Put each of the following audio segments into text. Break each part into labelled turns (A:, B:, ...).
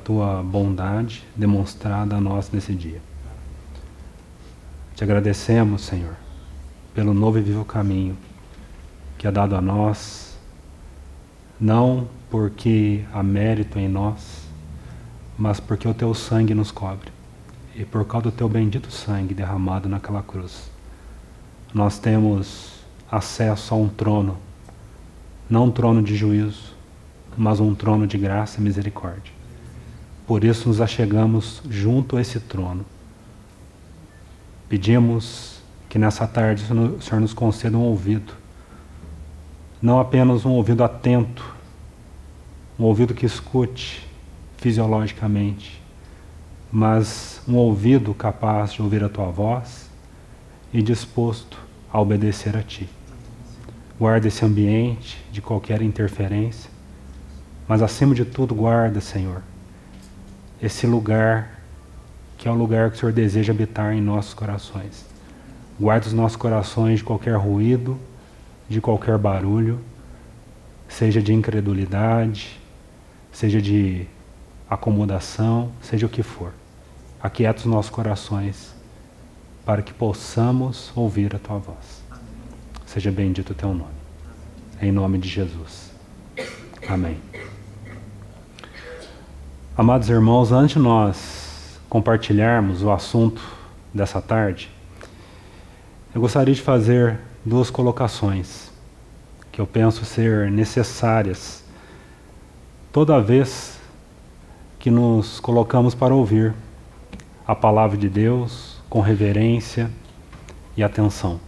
A: tua bondade demonstrada a nós nesse dia. Te agradecemos, Senhor, pelo novo e vivo caminho que é dado a nós, não porque há mérito em nós, mas porque o teu sangue nos cobre. E por causa do teu bendito sangue derramado naquela cruz, nós temos acesso a um trono, não um trono de juízo, mas um trono de graça e misericórdia. Por isso nos achegamos junto a esse trono. Pedimos que nessa tarde o Senhor nos conceda um ouvido, não apenas um ouvido atento, um ouvido que escute fisiologicamente, mas um ouvido capaz de ouvir a tua voz e disposto a obedecer a ti. Guarda esse ambiente de qualquer interferência, mas acima de tudo guarda, Senhor, esse lugar que é o lugar que o Senhor deseja habitar em nossos corações. Guarda os nossos corações de qualquer ruído, de qualquer barulho, seja de incredulidade, seja de acomodação, seja o que for. Aquieta os nossos corações para que possamos ouvir a tua voz. Seja bendito o teu nome. Em nome de Jesus. Amém. Amados irmãos, antes de nós compartilharmos o assunto dessa tarde, eu gostaria de fazer duas colocações que eu penso ser necessárias toda vez que nos colocamos para ouvir a palavra de Deus com reverência e atenção.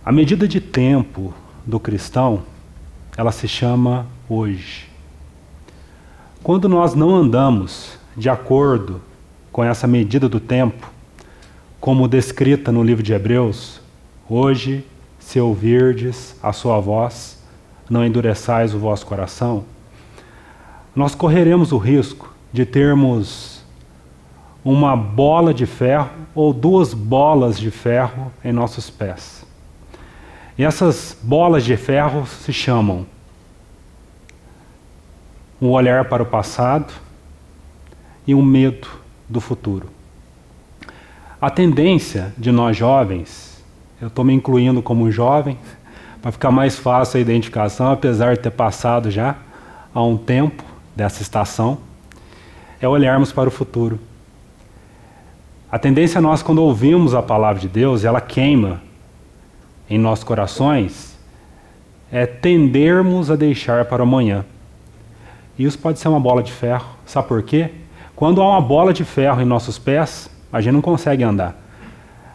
A: A medida de tempo do cristão, ela se chama hoje. Quando nós não andamos de acordo com essa medida do tempo, como descrita no livro de Hebreus, hoje, se ouvirdes a sua voz, não endureçais o vosso coração, nós correremos o risco de termos uma bola de ferro ou duas bolas de ferro em nossos pés. E essas bolas de ferro se chamam um olhar para o passado e um medo do futuro. A tendência de nós jovens, eu estou me incluindo como jovem, para ficar mais fácil a identificação, apesar de ter passado já há um tempo dessa estação, é olharmos para o futuro. A tendência nossa, quando ouvimos a palavra de Deus, ela queima em nossos corações, é tendermos a deixar para amanhã. E isso pode ser uma bola de ferro. Sabe por quê? Quando há uma bola de ferro em nossos pés, a gente não consegue andar.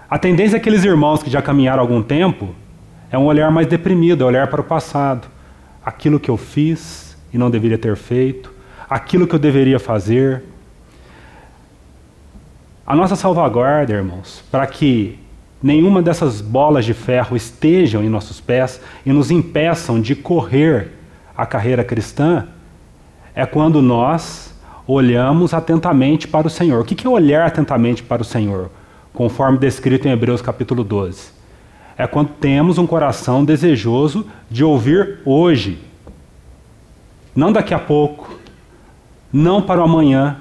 A: A tendência daqueles irmãos que já caminharam há algum tempo é um olhar mais deprimido, é olhar para o passado. Aquilo que eu fiz e não deveria ter feito, aquilo que eu deveria fazer. A nossa salvaguarda, irmãos, para que nenhuma dessas bolas de ferro estejam em nossos pés e nos impeçam de correr a carreira cristã, é quando nós olhamos atentamente para o Senhor. O que é olhar atentamente para o Senhor? Conforme descrito em Hebreus capítulo 12. É quando temos um coração desejoso de ouvir hoje. Não daqui a pouco, não para o amanhã,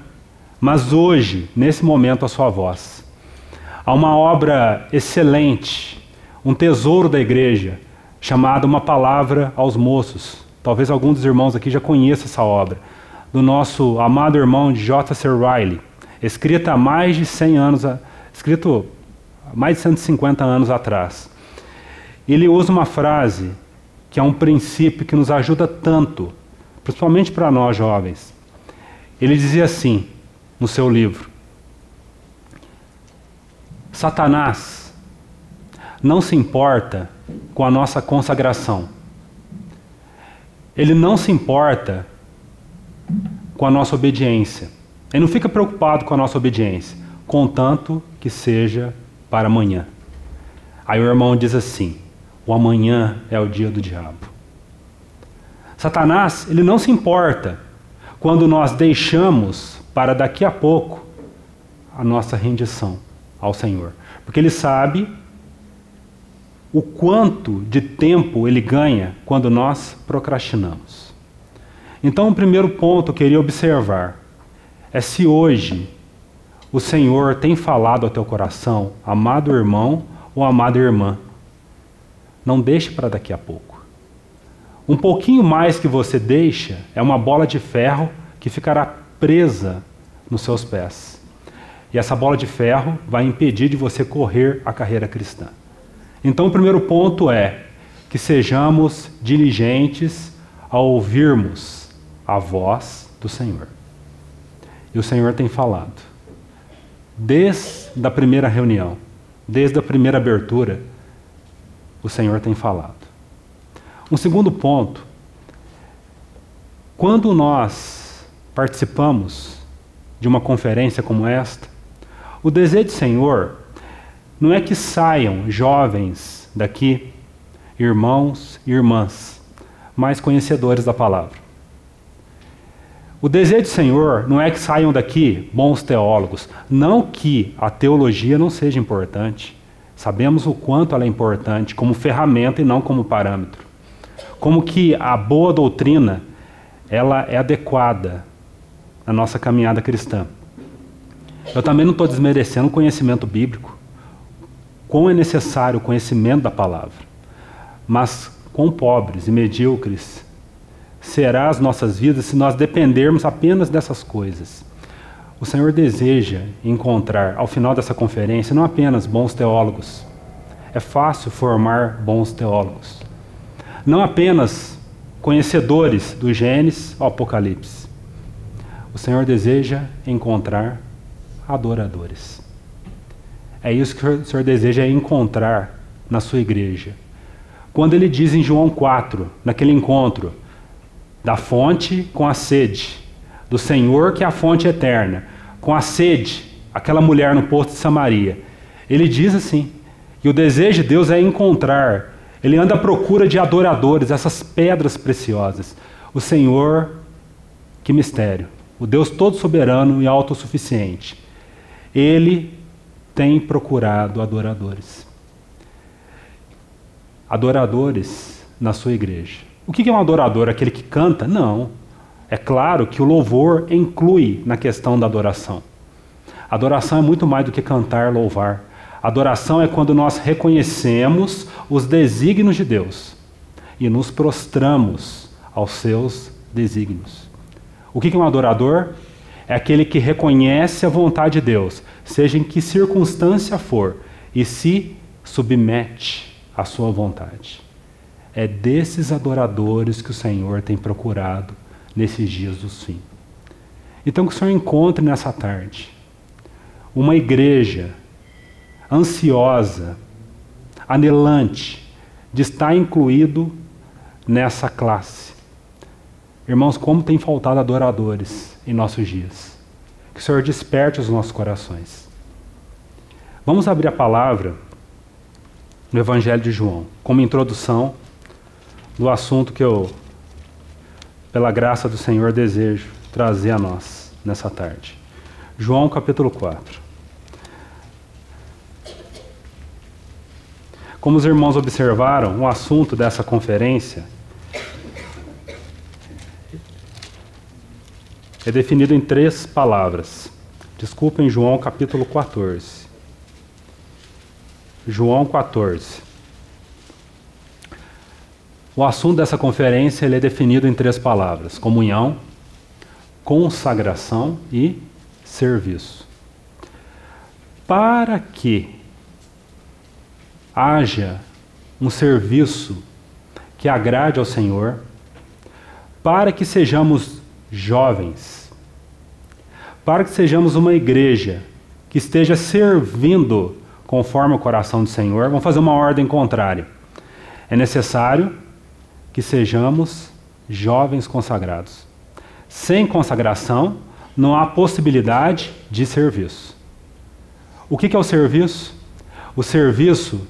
A: mas hoje, nesse momento, a sua voz. Há uma obra excelente, um tesouro da igreja, chamada Uma Palavra aos Moços. Talvez alguns dos irmãos aqui já conheçam essa obra, do nosso amado irmão J.C. Riley, escrita há mais de 100 anos, escrito há mais de 150 anos atrás. Ele usa uma frase que é um princípio que nos ajuda tanto, principalmente para nós jovens. Ele dizia assim, no seu livro: Satanás não se importa com a nossa consagração. Ele não se importa com a nossa obediência. Ele não fica preocupado com a nossa obediência, contanto que seja para amanhã. Aí o irmão diz assim: o amanhã é o dia do diabo. Satanás, ele não se importa quando nós deixamos para daqui a pouco a nossa rendição ao Senhor. Porque ele sabe o quanto de tempo ele ganha quando nós procrastinamos. Então, o primeiro ponto que eu queria observar é se hoje o Senhor tem falado ao teu coração, amado irmão ou amada irmã. Não deixe para daqui a pouco. Um pouquinho mais que você deixa é uma bola de ferro que ficará presa nos seus pés. E essa bola de ferro vai impedir de você correr a carreira cristã. Então, o primeiro ponto é que sejamos diligentes ao ouvirmos a voz do Senhor. E o Senhor tem falado. Desde a primeira reunião, desde a primeira abertura, o Senhor tem falado. Um segundo ponto, quando nós participamos de uma conferência como esta, o desejo do Senhor não é que saiam jovens daqui, irmãos e irmãs, mais conhecedores da palavra. O desejo do Senhor não é que saiam daqui bons teólogos. Não que a teologia não seja importante. Sabemos o quanto ela é importante como ferramenta e não como parâmetro. Como que a boa doutrina ela é adequada na nossa caminhada cristã. Eu também não estou desmerecendo o conhecimento bíblico. Quão é necessário o conhecimento da palavra. Mas quão pobres e medíocres será as nossas vidas se nós dependermos apenas dessas coisas. O Senhor deseja encontrar, ao final dessa conferência, não apenas bons teólogos. É fácil formar bons teólogos. Não apenas conhecedores do Gênesis ao Apocalipse. O Senhor deseja encontrar adoradores. É isso que o Senhor deseja encontrar na sua igreja. Quando ele diz em João 4, naquele encontro, da fonte com a sede, do Senhor que é a fonte eterna, com a sede, aquela mulher no poço de Samaria. Ele diz assim, que o desejo de Deus é encontrar, ele anda à procura de adoradores, essas pedras preciosas. O Senhor, que mistério, o Deus todo soberano e autossuficiente, ele tem procurado adoradores. Adoradores na sua igreja. O que é um adorador? Aquele que canta? Não. É claro que o louvor inclui na questão da adoração. Adoração é muito mais do que cantar, louvar. Adoração é quando nós reconhecemos os desígnios de Deus e nos prostramos aos seus desígnios. O que é um adorador? É aquele que reconhece a vontade de Deus, seja em que circunstância for, e se submete à sua vontade. É desses adoradores que o Senhor tem procurado nesses dias do fim. Então que o Senhor encontre nessa tarde uma igreja ansiosa, anelante de estar incluído nessa classe. Irmãos, como tem faltado adoradores em nossos dias. Que o Senhor desperte os nossos corações. Vamos abrir a palavra no Evangelho de João, como introdução do assunto que eu, pela graça do Senhor, desejo trazer a nós nessa tarde. João capítulo 4. Como os irmãos observaram, o assunto dessa conferência é definido em 3 palavras. Desculpem, João capítulo 14. João 14. O assunto dessa conferência ele é definido em 3 palavras: comunhão, consagração e serviço. Para que haja um serviço que agrade ao Senhor, para que sejamos jovens, para que sejamos uma igreja que esteja servindo conforme o coração do Senhor, vamos fazer uma ordem contrária. É necessário que sejamos jovens consagrados. Sem consagração, não há possibilidade de serviço. O que é o serviço? O serviço,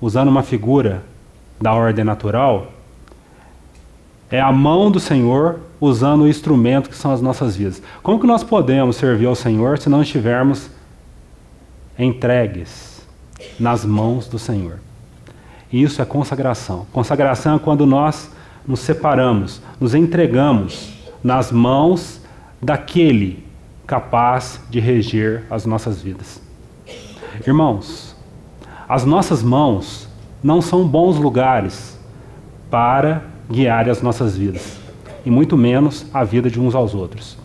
A: usando uma figura da ordem natural, é a mão do Senhor usando o instrumento que são as nossas vidas. Como que nós podemos servir ao Senhor se não estivermos entregues nas mãos do Senhor? Isso é consagração. Consagração é quando nós nos separamos, nos entregamos nas mãos daquele capaz de reger as nossas vidas. Irmãos, as nossas mãos não são bons lugares para guiar as nossas vidas, e muito menos a vida de uns aos outros.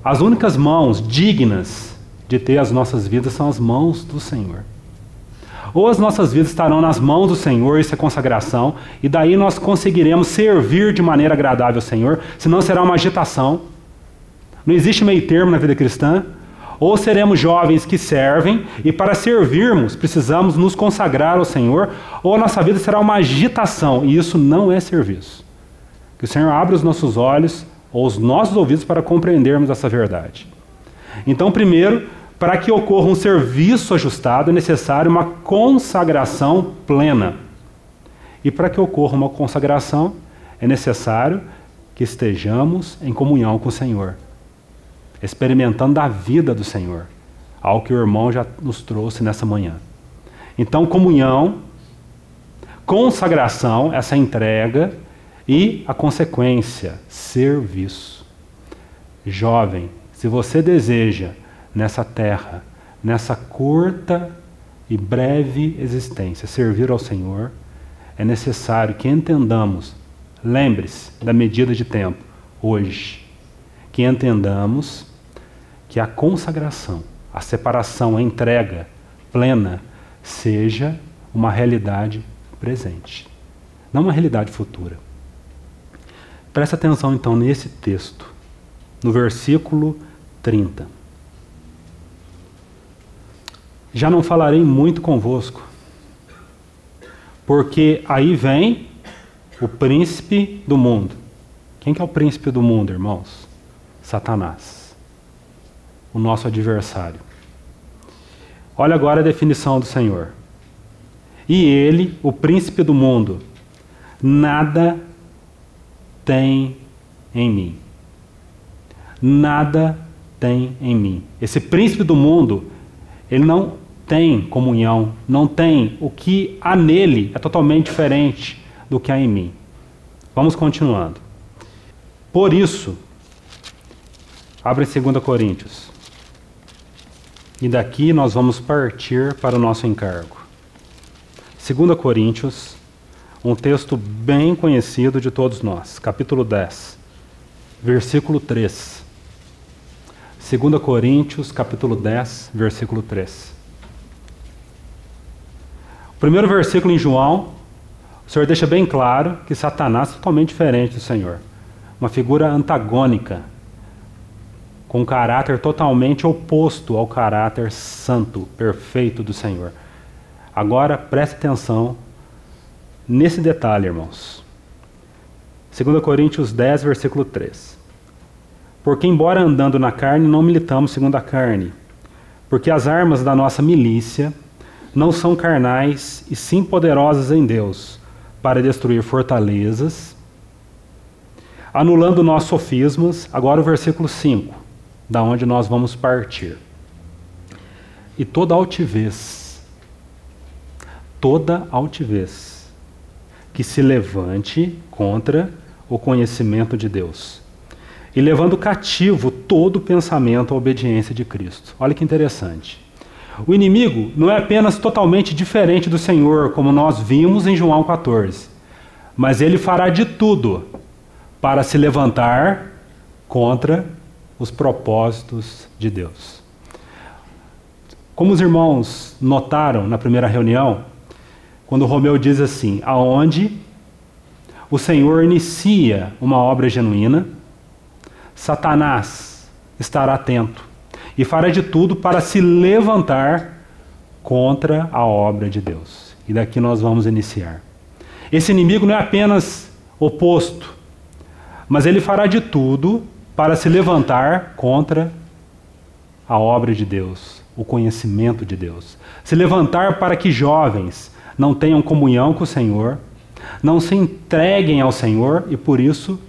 A: As únicas mãos dignas de ter as nossas vidas são as mãos do Senhor. Ou as nossas vidas estarão nas mãos do Senhor, isso é consagração, e daí nós conseguiremos servir de maneira agradável ao Senhor, senão será uma agitação. Não existe meio termo na vida cristã. Ou seremos jovens que servem, e para servirmos precisamos nos consagrar ao Senhor, ou a nossa vida será uma agitação, e isso não é serviço. Que o Senhor abra os nossos olhos, ou os nossos ouvidos, para compreendermos essa verdade. Então, primeiro, para que ocorra um serviço ajustado, é necessário uma consagração plena. E para que ocorra uma consagração, é necessário que estejamos em comunhão com o Senhor, experimentando da vida do Senhor, algo que o irmão já nos trouxe nessa manhã. Então, comunhão, consagração, essa entrega, e a consequência, serviço. Jovem, se você deseja nessa terra, nessa curta e breve existência, servir ao Senhor, é necessário que entendamos, lembre-se da medida de tempo, hoje, que entendamos que a consagração, a separação, a entrega plena seja uma realidade presente, não uma realidade futura. Presta atenção então nesse texto, no versículo 30. Já não falarei muito convosco, porque aí vem o príncipe do mundo. Quem que é o príncipe do mundo, irmãos? Satanás, o nosso adversário. Olha agora a definição do Senhor. E ele, o príncipe do mundo, nada tem em mim. Nada tem em mim. Esse príncipe do mundo, ele não tem comunhão, não tem o que há nele, é totalmente diferente do que há em mim. Vamos continuando. Por isso, abre 2 Coríntios. E daqui nós vamos partir para o nosso encargo. 2 Coríntios, um texto bem conhecido de todos nós, capítulo 10, versículo 3. 2 Coríntios, capítulo 10, versículo 3. O primeiro versículo em João, o Senhor deixa bem claro que Satanás é totalmente diferente do Senhor. Uma figura antagônica, com um caráter totalmente oposto ao caráter santo, perfeito do Senhor. Agora, preste atenção nesse detalhe, irmãos. 2 Coríntios 10, versículo 3. Porque, embora andando na carne, não militamos segundo a carne, porque as armas da nossa milícia não são carnais, e sim poderosas em Deus, para destruir fortalezas, anulando nossos sofismas. Agora o versículo 5, da onde nós vamos partir. E toda altivez que se levante contra o conhecimento de Deus, e levando cativo todo pensamento à obediência de Cristo. Olha que interessante. O inimigo não é apenas totalmente diferente do Senhor, como nós vimos em João 14, mas ele fará de tudo para se levantar contra os propósitos de Deus. Como os irmãos notaram na primeira reunião, quando Romeu diz assim, aonde o Senhor inicia uma obra genuína, Satanás estará atento e fará de tudo para se levantar contra a obra de Deus. E daqui nós vamos iniciar. Esse inimigo não é apenas oposto, mas ele fará de tudo para se levantar contra a obra de Deus, o conhecimento de Deus. Se levantar para que jovens não tenham comunhão com o Senhor, não se entreguem ao Senhor e por isso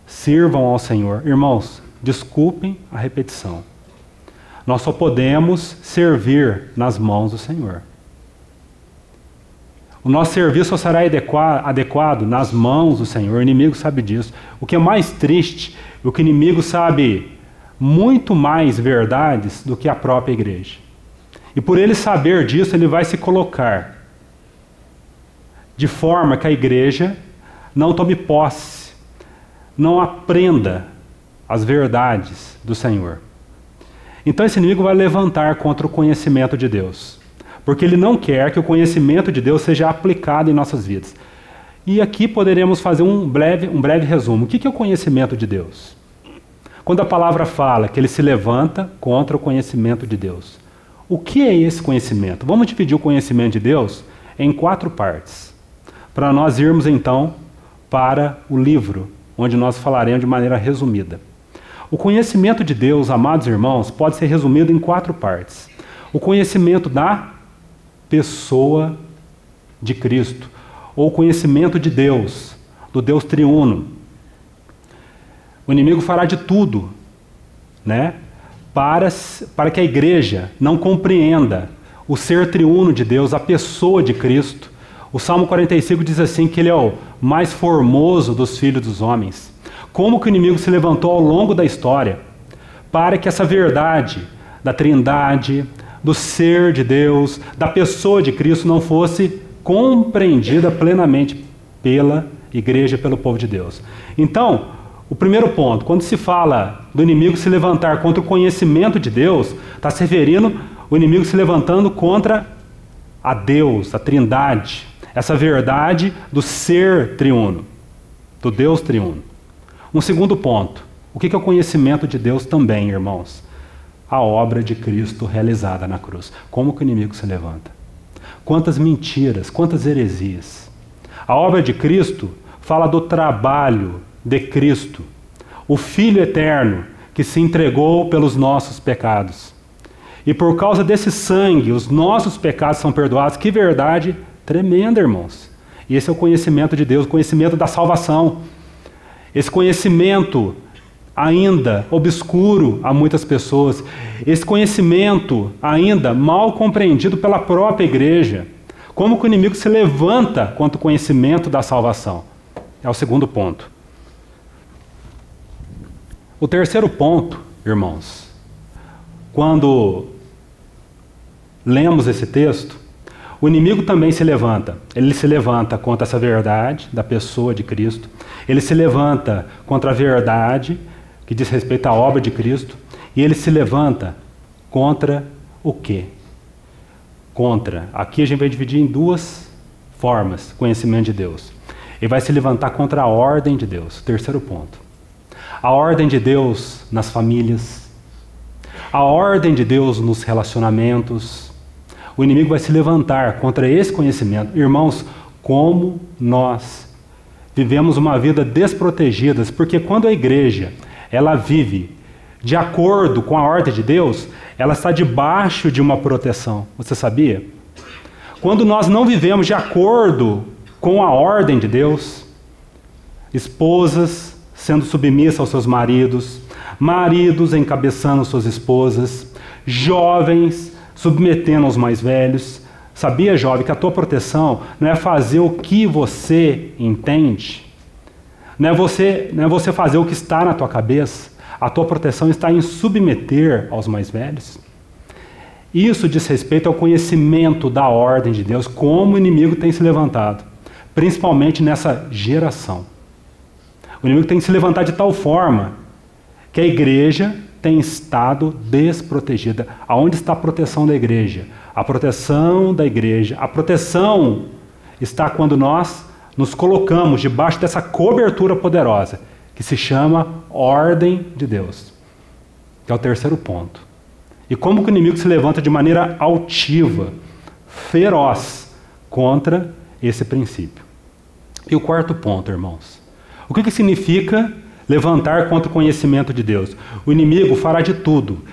A: sirvam ao Senhor. Irmãos, desculpem a repetição. Nós só podemos servir nas mãos do Senhor. O nosso serviço só será adequado nas mãos do Senhor. O inimigo sabe disso. O que é mais triste, é que o inimigo sabe muito mais verdades do que a própria igreja. E por ele saber disso, ele vai se colocar de forma que a igreja não tome posse, não aprenda as verdades do Senhor. Então esse inimigo vai levantar contra o conhecimento de Deus, porque ele não quer que o conhecimento de Deus seja aplicado em nossas vidas. E aqui poderemos fazer um breve resumo. O que é o conhecimento de Deus? Quando a palavra fala que ele se levanta contra o conhecimento de Deus, o que é esse conhecimento? Vamos dividir o conhecimento de Deus em 4 partes, para nós irmos então para o livro, onde nós falaremos de maneira resumida. O conhecimento de Deus, amados irmãos, pode ser resumido em 4 partes. O conhecimento da pessoa de Cristo, ou o conhecimento de Deus, do Deus triuno. O inimigo fará de tudo, né, para que a igreja não compreenda o ser triuno de Deus, a pessoa de Cristo. O Salmo 45 diz assim, que ele é o mais formoso dos filhos dos homens. Como que o inimigo se levantou ao longo da história para que essa verdade da Trindade, do ser de Deus, da pessoa de Cristo não fosse compreendida plenamente pela igreja, pelo povo de Deus. Então, o primeiro ponto, quando se fala do inimigo se levantar contra o conhecimento de Deus, está se referindo o inimigo se levantando contra a Deus, a Trindade, essa verdade do ser triuno, do Deus triuno. Um segundo ponto, o que é o conhecimento de Deus também, irmãos? A obra de Cristo realizada na cruz. Como que o inimigo se levanta? Quantas mentiras, quantas heresias. A obra de Cristo fala do trabalho de Cristo, o Filho eterno que se entregou pelos nossos pecados. E por causa desse sangue, os nossos pecados são perdoados. Que verdade tremenda, irmãos. E esse é o conhecimento de Deus, o conhecimento da salvação. Esse conhecimento ainda obscuro a muitas pessoas. Esse conhecimento ainda mal compreendido pela própria igreja. Como que o inimigo se levanta contra o conhecimento da salvação? É o segundo ponto. O terceiro ponto, irmãos, quando lemos esse texto, o inimigo também se levanta. Ele se levanta contra essa verdade da pessoa de Cristo. Ele se levanta contra a verdade que diz respeito à obra de Cristo. E ele se levanta contra o quê? Aqui a gente vai dividir em 2 formas, conhecimento de Deus. Ele vai se levantar contra a ordem de Deus. Terceiro ponto. A ordem de Deus nas famílias. A ordem de Deus nos relacionamentos. O inimigo vai se levantar contra esse conhecimento. Irmãos, como nós vivemos uma vida desprotegidas, porque quando a igreja ela vive de acordo com a ordem de Deus, ela está debaixo de uma proteção. Você sabia? Quando nós não vivemos de acordo com a ordem de Deus, esposas sendo submissas aos seus maridos, maridos encabeçando suas esposas, jovens submetendo aos mais velhos. Sabia, jovem, que a tua proteção não é fazer o que você entende, não é você fazer o que está na tua cabeça. A tua proteção está em submeter aos mais velhos. Isso diz respeito ao conhecimento da ordem de Deus, como o inimigo tem se levantado, principalmente nessa geração. O inimigo tem se levantado de tal forma que a igreja tem estado desprotegida. Aonde está a proteção da igreja? A proteção da igreja, a proteção está quando nós nos colocamos debaixo dessa cobertura poderosa, que se chama ordem de Deus, que é o terceiro ponto. E como que o inimigo se levanta de maneira altiva, feroz, contra esse princípio. E o quarto ponto, irmãos. O que significa levantar contra o conhecimento de Deus? O inimigo fará de tudo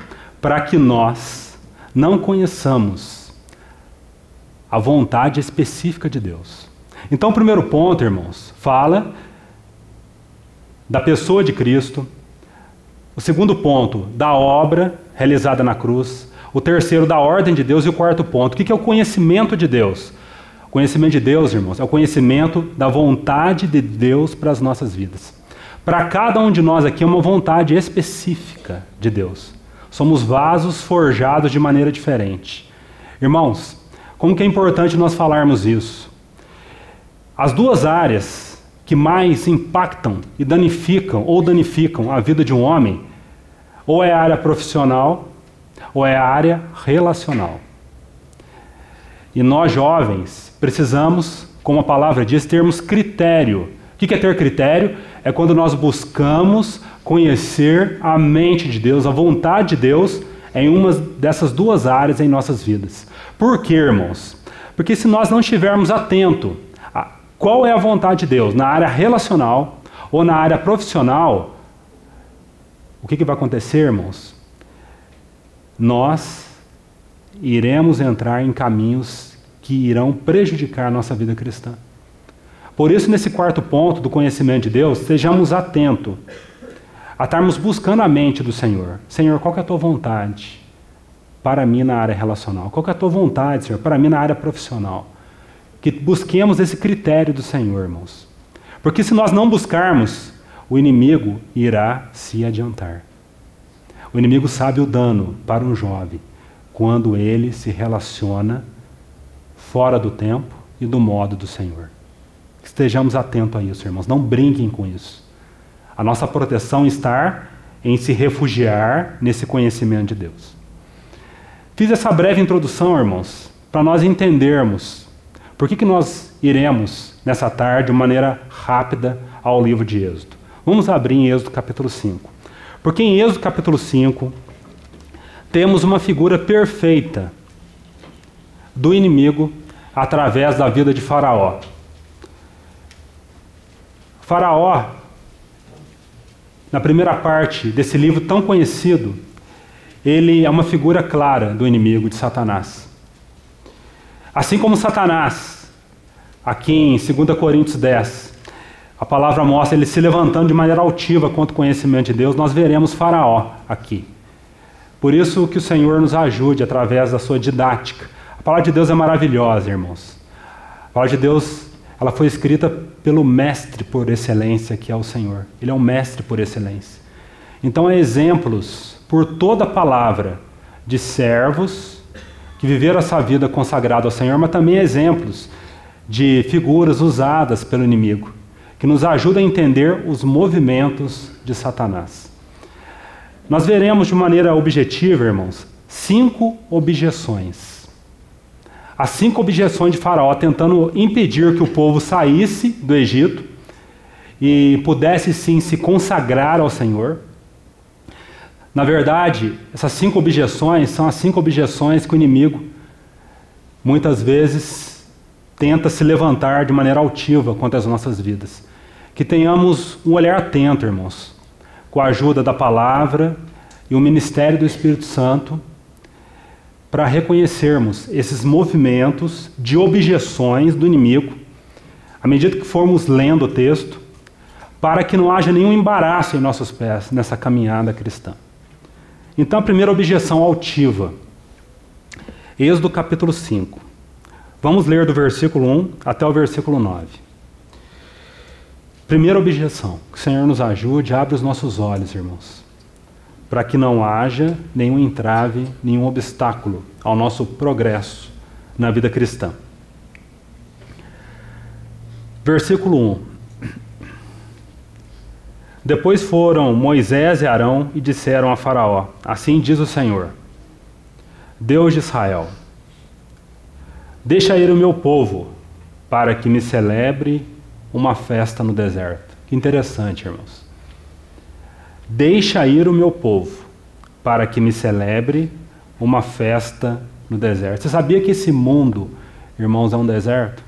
A: para que nós não conheçamos a vontade específica de Deus. Então, o primeiro ponto, irmãos, fala da pessoa de Cristo. O segundo ponto, da obra realizada na cruz. O terceiro, da ordem de Deus. E o quarto ponto, o que é o conhecimento de Deus? O Conhecimento de Deus, irmãos, é o conhecimento da vontade de Deus para as nossas vidas. Para cada um de nós aqui é uma vontade específica de Deus. Somos vasos forjados de maneira diferente. Irmãos, como que é importante nós falarmos isso? As duas áreas que mais impactam e danificam a vida de um homem, ou é a área profissional, ou é a área relacional. E nós jovens precisamos, como a palavra diz, termos critério. O que é ter critério? É quando nós buscamos conhecer a mente de Deus, a vontade de Deus em uma dessas duas áreas em nossas vidas. Por quê, irmãos? Porque se nós não estivermos atentos a qual é a vontade de Deus na área relacional ou na área profissional, o que vai acontecer, irmãos? Nós iremos entrar em caminhos que irão prejudicar a nossa vida cristã. Por isso, nesse quarto ponto do conhecimento de Deus, sejamos atentos a estarmos buscando a mente do Senhor. Senhor, qual que é a tua vontade para mim na área relacional? Qual que é a tua vontade, Senhor, para mim na área profissional? Que busquemos esse critério do Senhor, irmãos. Porque se nós não buscarmos, o inimigo irá se adiantar. O inimigo sabe o dano para um jovem quando ele se relaciona fora do tempo e do modo do Senhor. Estejamos atentos a isso, irmãos. Não brinquem com isso. A nossa proteção está em se refugiar nesse conhecimento de Deus. Fiz essa breve introdução, irmãos, para nós entendermos por que nós iremos, nessa tarde, de maneira rápida, ao livro de Êxodo. Vamos abrir em Êxodo capítulo 5. Porque em Êxodo capítulo 5, temos uma figura perfeita do inimigo através da vida de Faraó. Faraó, na primeira parte desse livro tão conhecido, ele é uma figura clara do inimigo de Satanás. Assim como Satanás, aqui em 2 Coríntios 10, a palavra mostra ele se levantando de maneira altiva contra o conhecimento de Deus, nós veremos Faraó aqui. Por isso que o Senhor nos ajude através da sua didática. A palavra de Deus é maravilhosa, irmãos. A palavra de Deus, ela foi escrita pelo mestre por excelência, que é o Senhor. Ele é um mestre por excelência. Então, há exemplos por toda a palavra de servos que viveram essa vida consagrada ao Senhor, mas também exemplos de figuras usadas pelo inimigo, que nos ajudam a entender os movimentos de Satanás. Nós veremos de maneira objetiva, irmãos, 5 objeções. As 5 objeções de Faraó tentando impedir que o povo saísse do Egito e pudesse sim se consagrar ao Senhor. Na verdade, essas 5 objeções são as 5 objeções que o inimigo muitas vezes tenta se levantar de maneira altiva contra as nossas vidas. Que tenhamos um olhar atento, irmãos, com a ajuda da palavra e o ministério do Espírito Santo, para reconhecermos esses movimentos de objeções do inimigo, à medida que formos lendo o texto, para que não haja nenhum embaraço em nossos pés nessa caminhada cristã. Então, a primeira objeção altiva, Êxodo capítulo 5. Vamos ler do versículo 1 até o versículo 9. Primeira objeção, que o Senhor nos ajude, abre os nossos olhos, irmãos, para que não haja nenhum entrave, nenhum obstáculo ao nosso progresso na vida cristã. Versículo 1. Depois foram Moisés e Arão e disseram a Faraó: assim diz o Senhor, Deus de Israel, deixa ir o meu povo, para que me celebre uma festa no deserto. Que interessante, irmãos. Deixa ir o meu povo, para que me celebre uma festa no deserto. Você sabia que esse mundo, irmãos, é um deserto?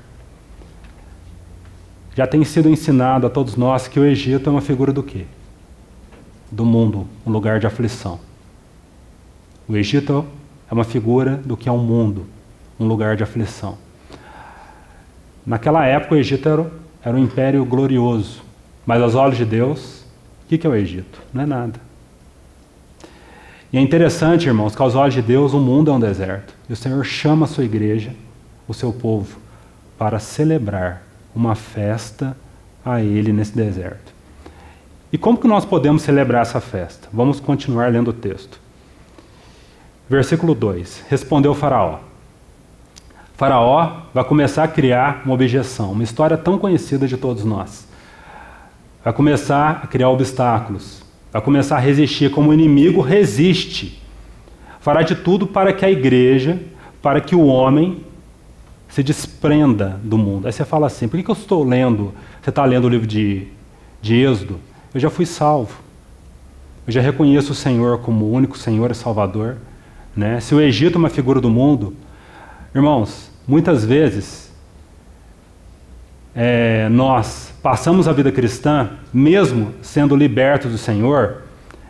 A: Já tem sido ensinado a todos nós que o Egito é uma figura do quê? Do mundo, um lugar de aflição. O Egito é uma figura do que é um mundo, um lugar de aflição. Naquela época o Egito era um império glorioso, mas aos olhos de Deus, o que é o Egito? Não é nada. E é interessante, irmãos, que aos olhos de Deus o mundo é um deserto. E o Senhor chama a sua igreja, o seu povo, para celebrar uma festa a Ele nesse deserto. E como que nós podemos celebrar essa festa? Vamos continuar lendo o texto. Versículo 2. Respondeu Faraó. Faraó vai começar a criar uma objeção, uma história tão conhecida de todos nós. Vai começar a criar obstáculos, vai começar a resistir como o inimigo resiste. Fará de tudo para que a igreja, para que o homem se desprenda do mundo. Aí você fala assim, por que eu estou lendo, você está lendo o livro de Êxodo? Eu já fui salvo. Eu já reconheço o Senhor como o único Senhor e Salvador. Né? Se o Egito é uma figura do mundo, irmãos, muitas vezes nós passamos a vida cristã, mesmo sendo libertos do Senhor,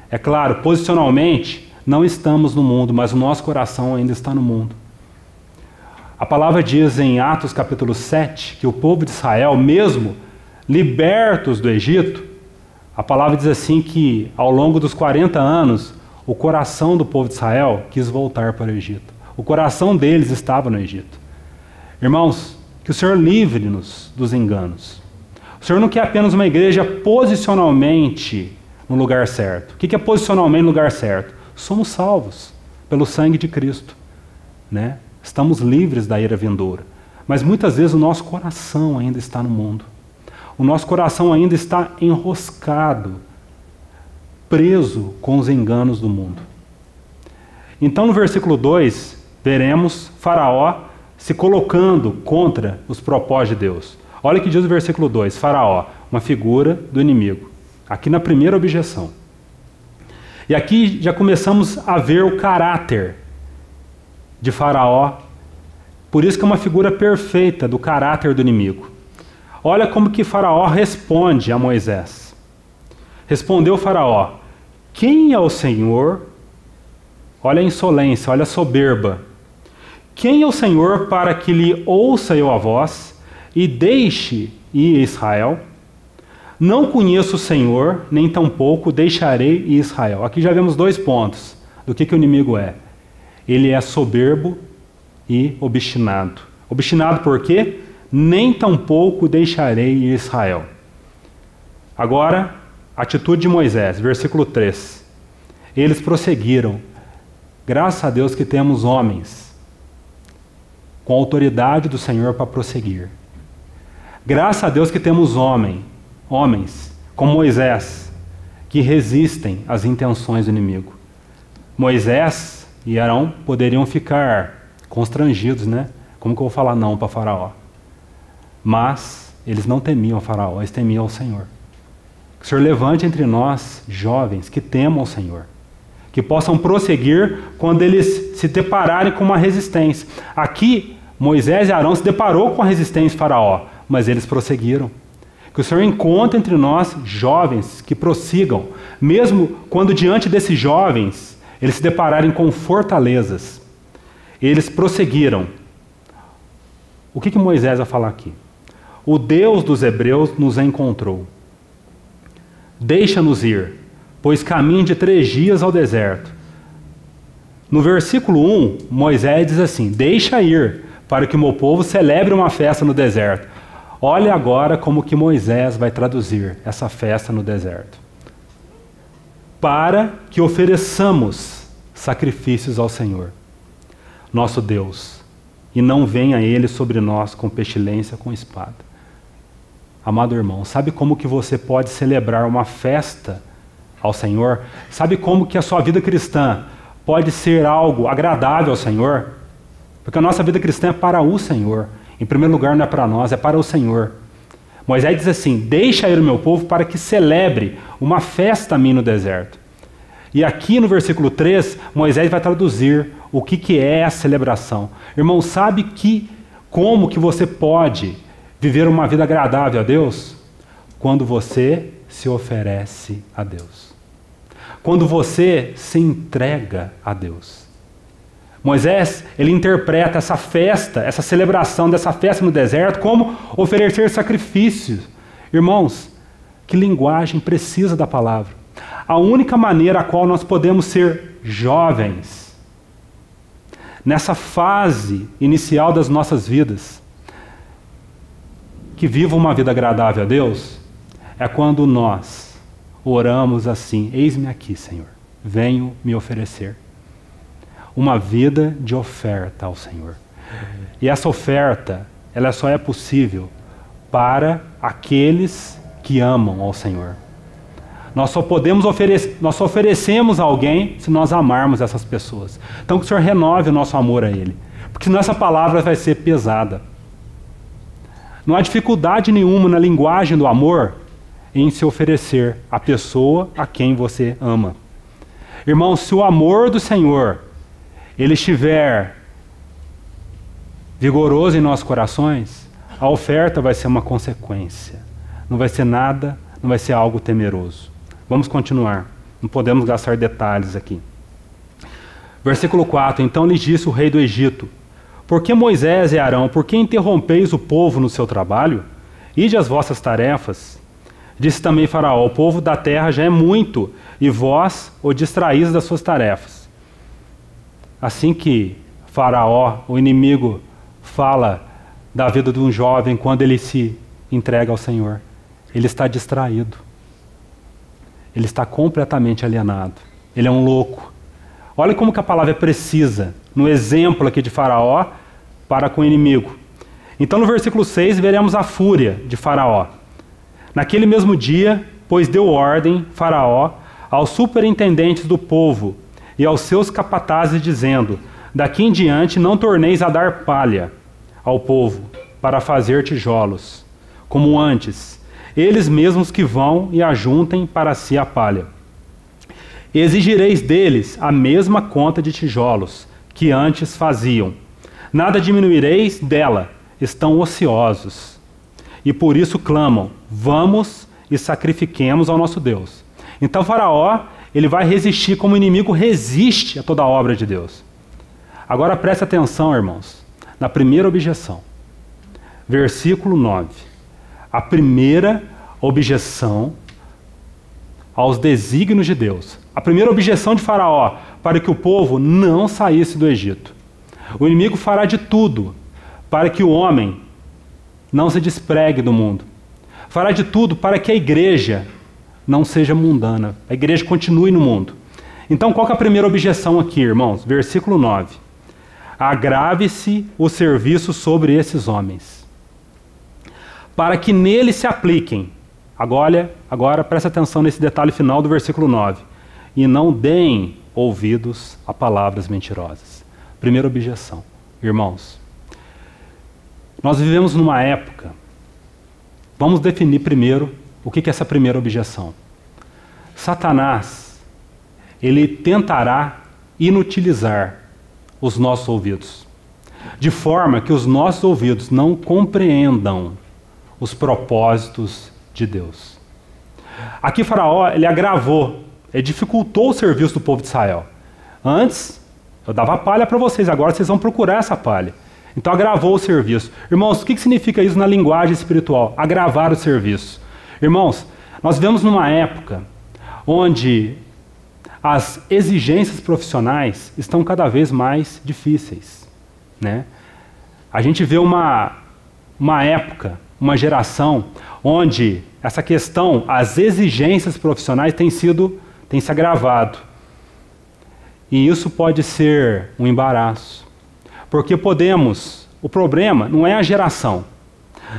A: é claro, posicionalmente, não estamos no mundo, mas o nosso coração ainda está no mundo. A palavra diz em Atos capítulo 7, que o povo de Israel, mesmo libertos do Egito, a palavra diz assim que ao longo dos 40 anos, o coração do povo de Israel quis voltar para o Egito. O coração deles estava no Egito. Irmãos, que o Senhor livre-nos dos enganos. O Senhor não quer apenas uma igreja posicionalmente no lugar certo. O que é posicionalmente no lugar certo? Somos salvos pelo sangue de Cristo. Né? Estamos livres da ira vindoura. Mas muitas vezes o nosso coração ainda está no mundo. O nosso coração ainda está enroscado, preso com os enganos do mundo. Então no versículo 2, veremos Faraó se colocando contra os propósitos de Deus. Olha o que diz o versículo 2, Faraó, uma figura do inimigo. Aqui na primeira objeção. E aqui já começamos a ver o caráter de Faraó. Por isso que é uma figura perfeita do caráter do inimigo. Olha como que Faraó responde a Moisés. Respondeu Faraó, quem é o Senhor? Olha a insolência, olha a soberba. Quem é o Senhor para que lhe ouça eu a voz e deixe ir Israel? Não conheço o Senhor, nem tampouco deixarei ir Israel. Aqui já vemos 2 pontos do que o inimigo é. Ele é soberbo e obstinado. Obstinado por quê? Nem tampouco deixarei ir Israel. Agora, atitude de Moisés, versículo 3. Eles prosseguiram. Graças a Deus que temos homens com a autoridade do Senhor para prosseguir. Graças a Deus que temos homens como Moisés, que resistem às intenções do inimigo. Moisés e Arão poderiam ficar constrangidos, né? Como que eu vou falar não para Faraó? Mas eles não temiam Faraó, eles temiam o Senhor. Que o Senhor levante entre nós jovens que temam o Senhor, que possam prosseguir quando eles se depararem com uma resistência. Aqui, Moisés e Arão se deparou com a resistência de Faraó, mas eles prosseguiram. Que o Senhor encontre entre nós jovens que prossigam, mesmo quando diante desses jovens eles se depararem com fortalezas. Eles prosseguiram. O que Moisés vai falar aqui? O Deus dos hebreus nos encontrou. Deixa-nos ir, pois caminho de 3 dias ao deserto. No versículo 1, Moisés diz assim, deixa ir, para que o meu povo celebre uma festa no deserto. Olha agora como que Moisés vai traduzir essa festa no deserto. Para que ofereçamos sacrifícios ao Senhor, nosso Deus, e não venha Ele sobre nós com pestilência, com espada. Amado irmão, sabe como que você pode celebrar uma festa ao Senhor? Sabe como que a sua vida cristã pode ser algo agradável ao Senhor? Porque a nossa vida cristã é para o Senhor. Em primeiro lugar, não é para nós, é para o Senhor. Moisés diz assim, deixa ir o meu povo para que celebre uma festa a mim no deserto. E aqui no versículo 3, Moisés vai traduzir o que é a celebração. Irmão, sabe como que você pode viver uma vida agradável a Deus? Quando você se oferece a Deus. Quando você se entrega a Deus. Moisés, ele interpreta essa festa, essa celebração dessa festa no deserto como oferecer sacrifícios. Irmãos, que linguagem precisa da palavra. A única maneira a qual nós podemos ser jovens, nessa fase inicial das nossas vidas, que viva uma vida agradável a Deus é quando nós oramos assim: eis-me aqui, Senhor, venho me oferecer. Uma vida de oferta ao Senhor. E essa oferta, ela só é possível para aqueles que amam ao Senhor. Nós só oferecemos a alguém se nós amarmos essas pessoas. Então que o Senhor renove o nosso amor a Ele. Porque senão essa palavra vai ser pesada. Não há dificuldade nenhuma na linguagem do amor em se oferecer à pessoa a quem você ama. Irmão, se o amor do Senhor ele estiver vigoroso em nossos corações, a oferta vai ser uma consequência. Não vai ser nada, não vai ser algo temeroso. Vamos continuar. Não podemos gastar detalhes aqui. Versículo 4. Então lhes disse o rei do Egito: por que Moisés e Arão, por que interrompeis o povo no seu trabalho? Ide as vossas tarefas. Disse também Faraó: o povo da terra já é muito, e vós o distraís das suas tarefas. Assim que Faraó, o inimigo, fala da vida de um jovem quando ele se entrega ao Senhor, ele está distraído. Ele está completamente alienado. Ele é um louco. Olha como que a palavra é precisa no exemplo aqui de Faraó para com o inimigo. Então no versículo 6 veremos a fúria de Faraó. Naquele mesmo dia, pois deu ordem, Faraó, aos superintendentes do povo e aos seus capatazes, dizendo: daqui em diante não torneis a dar palha ao povo para fazer tijolos, como antes, eles mesmos que vão e ajuntem para si a palha. Exigireis deles a mesma conta de tijolos que antes faziam. Nada diminuireis dela, estão ociosos. E por isso clamam: vamos e sacrifiquemos ao nosso Deus. Então Faraó, ele vai resistir como o inimigo resiste a toda a obra de Deus. Agora preste atenção, irmãos, na primeira objeção. Versículo 9. A primeira objeção aos desígnios de Deus. A primeira objeção de Faraó para que o povo não saísse do Egito. O inimigo fará de tudo para que o homem não se despregue do mundo. Fará de tudo para que a igreja não seja mundana. A igreja continue no mundo. Então, qual que é a primeira objeção aqui, irmãos? Versículo 9. Agrave-se o serviço sobre esses homens, para que nele se apliquem. Agora presta atenção nesse detalhe final do versículo 9. E não deem ouvidos a palavras mentirosas. Primeira objeção. Irmãos, nós vivemos numa época, vamos definir primeiro o que é essa primeira objeção. Satanás, ele tentará inutilizar os nossos ouvidos, de forma que os nossos ouvidos não compreendam os propósitos de Deus. Aqui Faraó, ele agravou, ele dificultou o serviço do povo de Israel. Antes, eu dava palha para vocês, agora vocês vão procurar essa palha. Então agravou o serviço. Irmãos, o que significa isso na linguagem espiritual? Agravar o serviço. Irmãos, nós vivemos numa época onde as exigências profissionais estão cada vez mais difíceis, né? A gente vê uma época, uma geração, onde essa questão, as exigências profissionais têm se agravado. E isso pode ser um embaraço. Porque o problema não é a geração,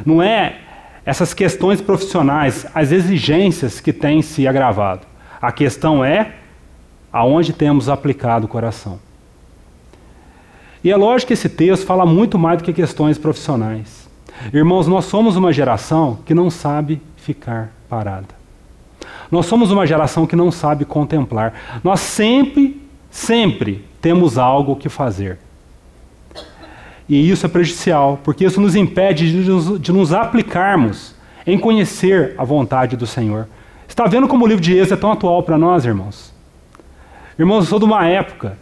A: não é essas questões profissionais, as exigências que têm se agravado. A questão é aonde temos aplicado o coração. E é lógico que esse texto fala muito mais do que questões profissionais. Irmãos, nós somos uma geração que não sabe ficar parada. Nós somos uma geração que não sabe contemplar. Nós sempre temos algo que fazer. E isso é prejudicial, porque isso nos impede de nos aplicarmos em conhecer a vontade do Senhor. Está vendo como o livro de Êxodo é tão atual para nós, irmãos? Irmãos, eu sou de uma época,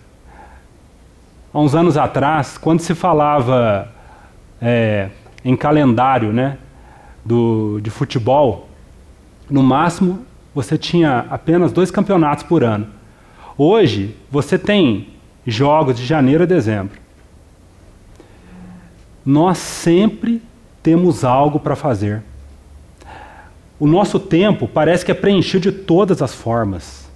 A: há uns anos atrás, quando se falava em calendário, né, de futebol, no máximo você tinha apenas 2 campeonatos por ano. Hoje, você tem jogos de janeiro a dezembro. Nós sempre temos algo para fazer. O nosso tempo parece que é preenchido de todas as formas.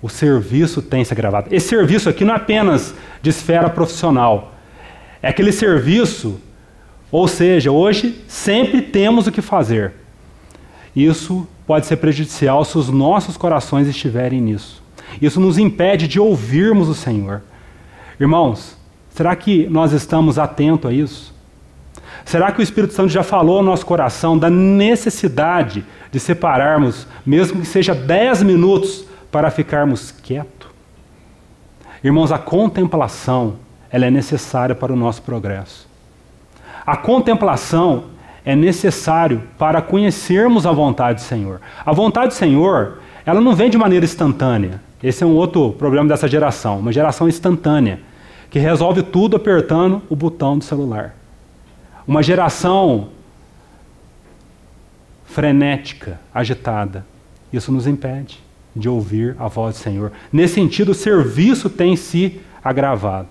A: O serviço tem se agravado. Esse serviço aqui não é apenas de esfera profissional. É aquele serviço, ou seja, hoje sempre temos o que fazer. Isso pode ser prejudicial se os nossos corações estiverem nisso. Isso nos impede de ouvirmos o Senhor. Irmãos, será que nós estamos atentos a isso? Será que o Espírito Santo já falou ao nosso coração da necessidade de separarmos, mesmo que seja 10 minutos, para ficarmos quietos? Irmãos, a contemplação, ela é necessária para o nosso progresso. A contemplação é necessário para conhecermos a vontade do Senhor. A vontade do Senhor, ela não vem de maneira instantânea. Esse é um outro problema dessa geração, uma geração instantânea, que resolve tudo apertando o botão do celular. Uma geração frenética, agitada. Isso nos impede de ouvir a voz do Senhor. Nesse sentido, o serviço tem se agravado.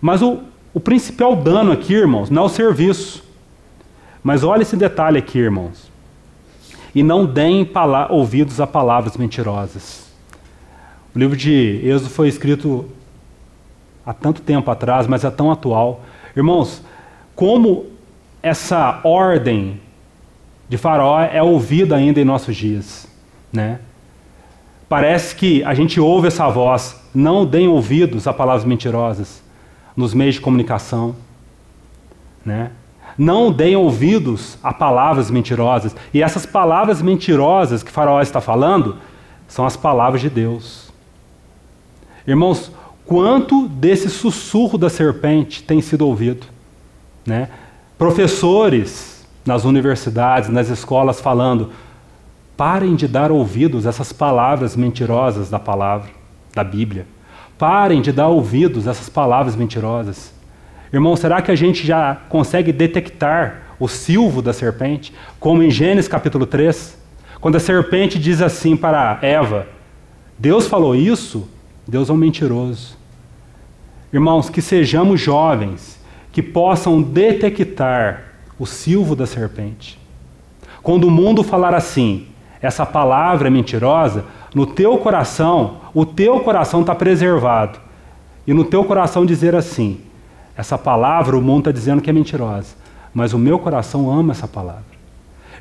A: Mas o principal dano aqui, irmãos, não é o serviço. Mas olha esse detalhe aqui, irmãos. E não deem ouvidos a palavras mentirosas. O livro de Êxodo foi escrito há tanto tempo atrás, mas é tão atual. Irmãos, como essa ordem de Faraó é ouvida ainda em nossos dias, né? Parece que a gente ouve essa voz, não deem ouvidos a palavras mentirosas nos meios de comunicação, né? Não deem ouvidos a palavras mentirosas. E essas palavras mentirosas que Faraó está falando são as palavras de Deus. Irmãos, quanto desse sussurro da serpente tem sido ouvido? Né? Professores nas universidades, nas escolas falando, parem de dar ouvidos a essas palavras mentirosas da palavra, da Bíblia. Parem de dar ouvidos a essas palavras mentirosas. Irmão, será que a gente já consegue detectar o silvo da serpente? Como em Gênesis capítulo 3, quando a serpente diz assim para Eva, Deus falou isso? Deus é um mentiroso. Irmãos, que sejamos jovens, que possam detectar o silvo da serpente. Quando o mundo falar assim, essa palavra é mentirosa, no teu coração, o teu coração está preservado. E no teu coração dizer assim, essa palavra o mundo está dizendo que é mentirosa, mas o meu coração ama essa palavra.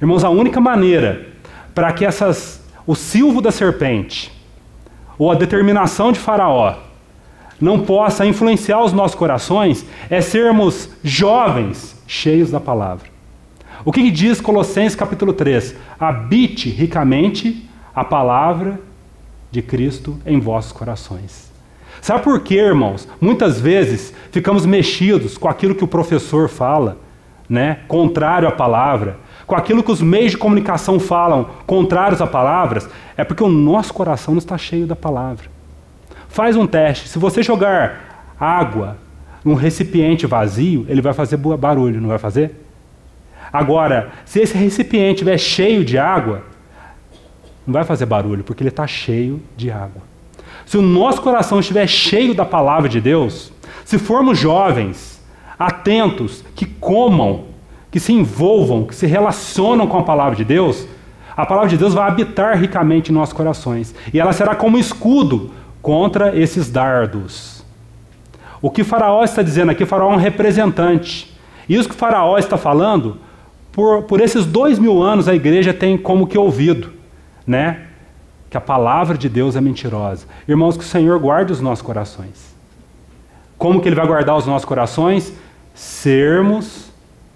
A: Irmãos, a única maneira para que o silvo da serpente, ou a determinação de Faraó, não possa influenciar os nossos corações, é sermos jovens, cheios da palavra. O que diz Colossenses capítulo 3? Habite ricamente a palavra de Cristo em vossos corações. Sabe por quê, irmãos? Muitas vezes ficamos mexidos com aquilo que o professor fala, né? Contrário à palavra, com aquilo que os meios de comunicação falam, contrários a palavras, é porque o nosso coração não está cheio da palavra. Faz um teste. Se você jogar água num recipiente vazio, ele vai fazer barulho, não vai fazer? Agora, se esse recipiente estiver cheio de água, não vai fazer barulho, porque ele está cheio de água. Se o nosso coração estiver cheio da palavra de Deus, se formos jovens, atentos, que comam, que se envolvam, que se relacionam com a palavra de Deus, a palavra de Deus vai habitar ricamente em nossos corações. E ela será como escudo contra esses dardos. O que Faraó está dizendo aqui, Faraó é um representante. Isso que Faraó está falando, por esses 2000 anos a igreja tem como que ouvido, né? Que a palavra de Deus é mentirosa. Irmãos, que o Senhor guarde os nossos corações. Como que Ele vai guardar os nossos corações? Sermos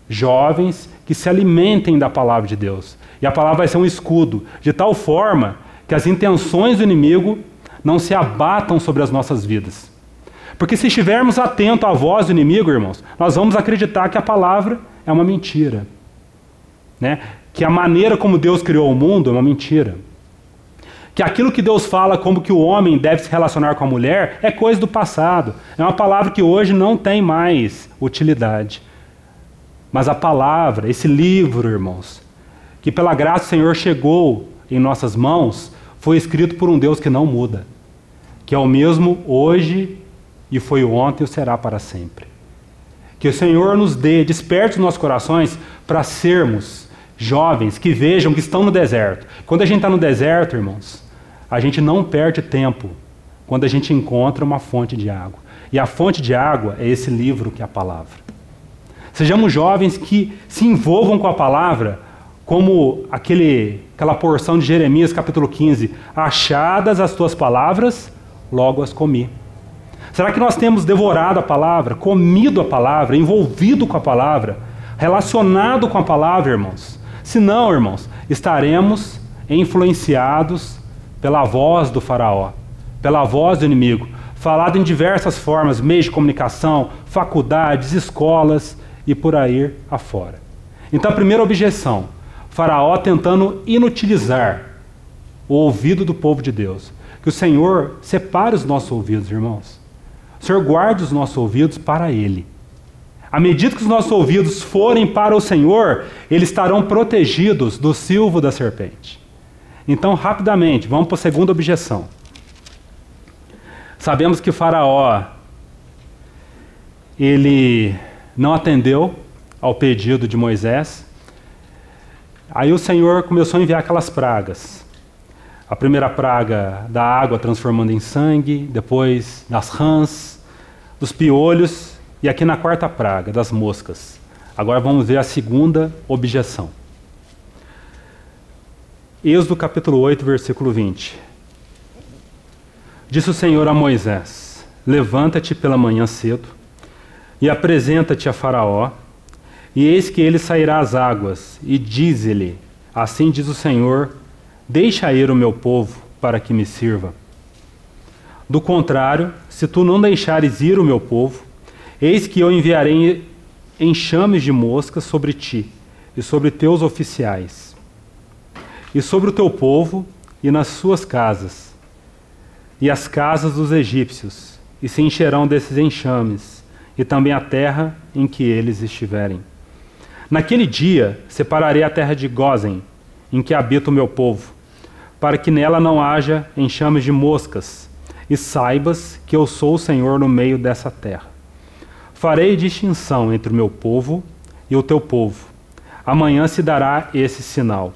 A: jovens que se alimentem da palavra de Deus. E a palavra vai ser um escudo, de tal forma que as intenções do inimigo não se abatam sobre as nossas vidas. Porque se estivermos atentos à voz do inimigo, irmãos, nós vamos acreditar que a palavra é uma mentira. Né? Que a maneira como Deus criou o mundo é uma mentira. Que aquilo que Deus fala como que o homem deve se relacionar com a mulher é coisa do passado. É uma palavra que hoje não tem mais utilidade. Mas a palavra, esse livro, irmãos, que pela graça do Senhor chegou em nossas mãos, foi escrito por um Deus que não muda. Que é o mesmo hoje e foi ontem e será para sempre. Que o Senhor nos dê, desperte os nossos corações para sermos jovens que vejam que estão no deserto. Quando a gente está no deserto, irmãos, a gente não perde tempo quando a gente encontra uma fonte de água. E a fonte de água é esse livro que é a palavra. Sejamos jovens que se envolvam com a palavra, como aquela porção de Jeremias capítulo 15, achadas as tuas palavras, logo as comi. Será que nós temos devorado a palavra, comido a palavra, envolvido com a palavra, relacionado com a palavra, irmãos? Se não, irmãos, estaremos influenciados pela voz do faraó, pela voz do inimigo, falado em diversas formas, meios de comunicação, faculdades, escolas e por aí afora. Então a primeira objeção, faraó tentando inutilizar o ouvido do povo de Deus. Que o Senhor separe os nossos ouvidos, irmãos. O Senhor guarde os nossos ouvidos para Ele. À medida que os nossos ouvidos forem para o Senhor, eles estarão protegidos do silvo da serpente. Então, rapidamente, vamos para a segunda objeção. Sabemos que Faraó, ele não atendeu ao pedido de Moisés. Aí o Senhor começou a enviar aquelas pragas. A primeira praga da água transformando em sangue, depois das rãs, dos piolhos, e aqui na quarta praga, das moscas. Agora vamos ver a segunda objeção. Êxodo capítulo 8, versículo 20. Disse o Senhor a Moisés: levanta-te pela manhã cedo e apresenta-te a Faraó, e eis que ele sairá às águas, e dize-lhe: assim diz o Senhor, deixa ir o meu povo para que me sirva. Do contrário, se tu não deixares ir o meu povo, eis que eu enviarei enxames de moscas sobre ti e sobre teus oficiais, e sobre o teu povo e nas suas casas, e as casas dos egípcios, e se encherão desses enxames, e também a terra em que eles estiverem. Naquele dia separarei a terra de Gósen, em que habita o meu povo, para que nela não haja enxames de moscas, e saibas que eu sou o Senhor no meio dessa terra. Farei distinção entre o meu povo e o teu povo. Amanhã se dará esse sinal.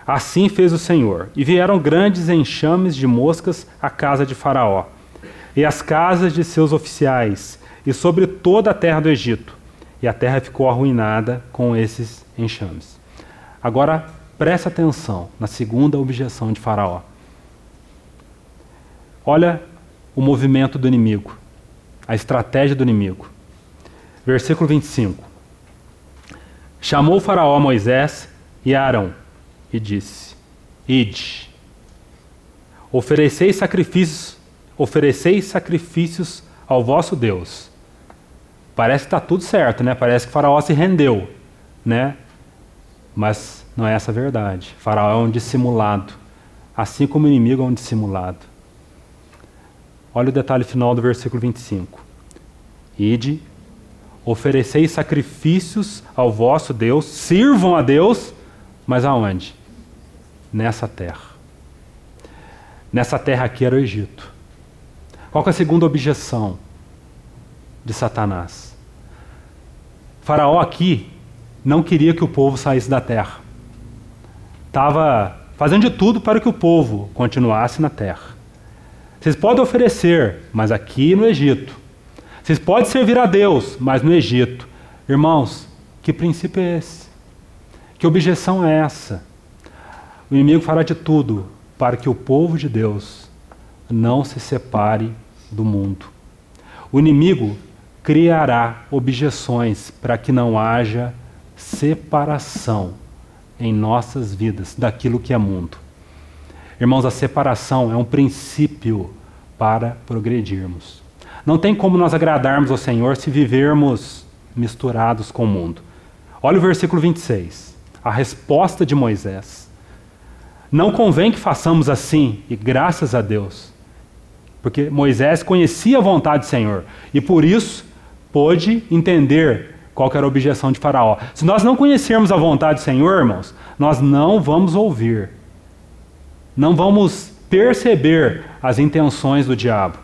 A: Assim fez o Senhor, e vieram grandes enxames de moscas à casa de Faraó, e às casas de seus oficiais, e sobre toda a terra do Egito. E a terra ficou arruinada com esses enxames. Agora, preste atenção na segunda objeção de Faraó. Olha o movimento do inimigo, a estratégia do inimigo. Versículo 25. Chamou o Faraó a Moisés e a Arão, e disse: ide, ofereceis sacrifícios ao vosso Deus. Parece que está tudo certo, né? Parece que Faraó se rendeu, né? Mas não é essa a verdade. Faraó é um dissimulado, assim como o inimigo é um dissimulado. Olha o detalhe final do versículo 25. Ide, ofereceis sacrifícios ao vosso Deus, sirvam a Deus, mas aonde? Nessa terra. Nessa terra aqui era o Egito. Qual que é a segunda objeção de Satanás? Faraó aqui não queria que o povo saísse da terra. Estava fazendo de tudo para que o povo continuasse na terra. Vocês podem oferecer, mas aqui no Egito. Vocês podem servir a Deus, mas no Egito. Irmãos, que princípio é esse? Que objeção é essa? O inimigo fará de tudo para que o povo de Deus não se separe do mundo. O inimigo criará objeções para que não haja separação em nossas vidas daquilo que é mundo. Irmãos, a separação é um princípio para progredirmos. Não tem como nós agradarmos ao Senhor se vivermos misturados com o mundo. Olha o versículo 26, a resposta de Moisés. Não convém que façamos assim, e graças a Deus, porque Moisés conhecia a vontade do Senhor, e por isso pôde entender qual que era a objeção de Faraó. Se nós não conhecermos a vontade do Senhor, irmãos, nós não vamos ouvir. Não vamos perceber as intenções do diabo.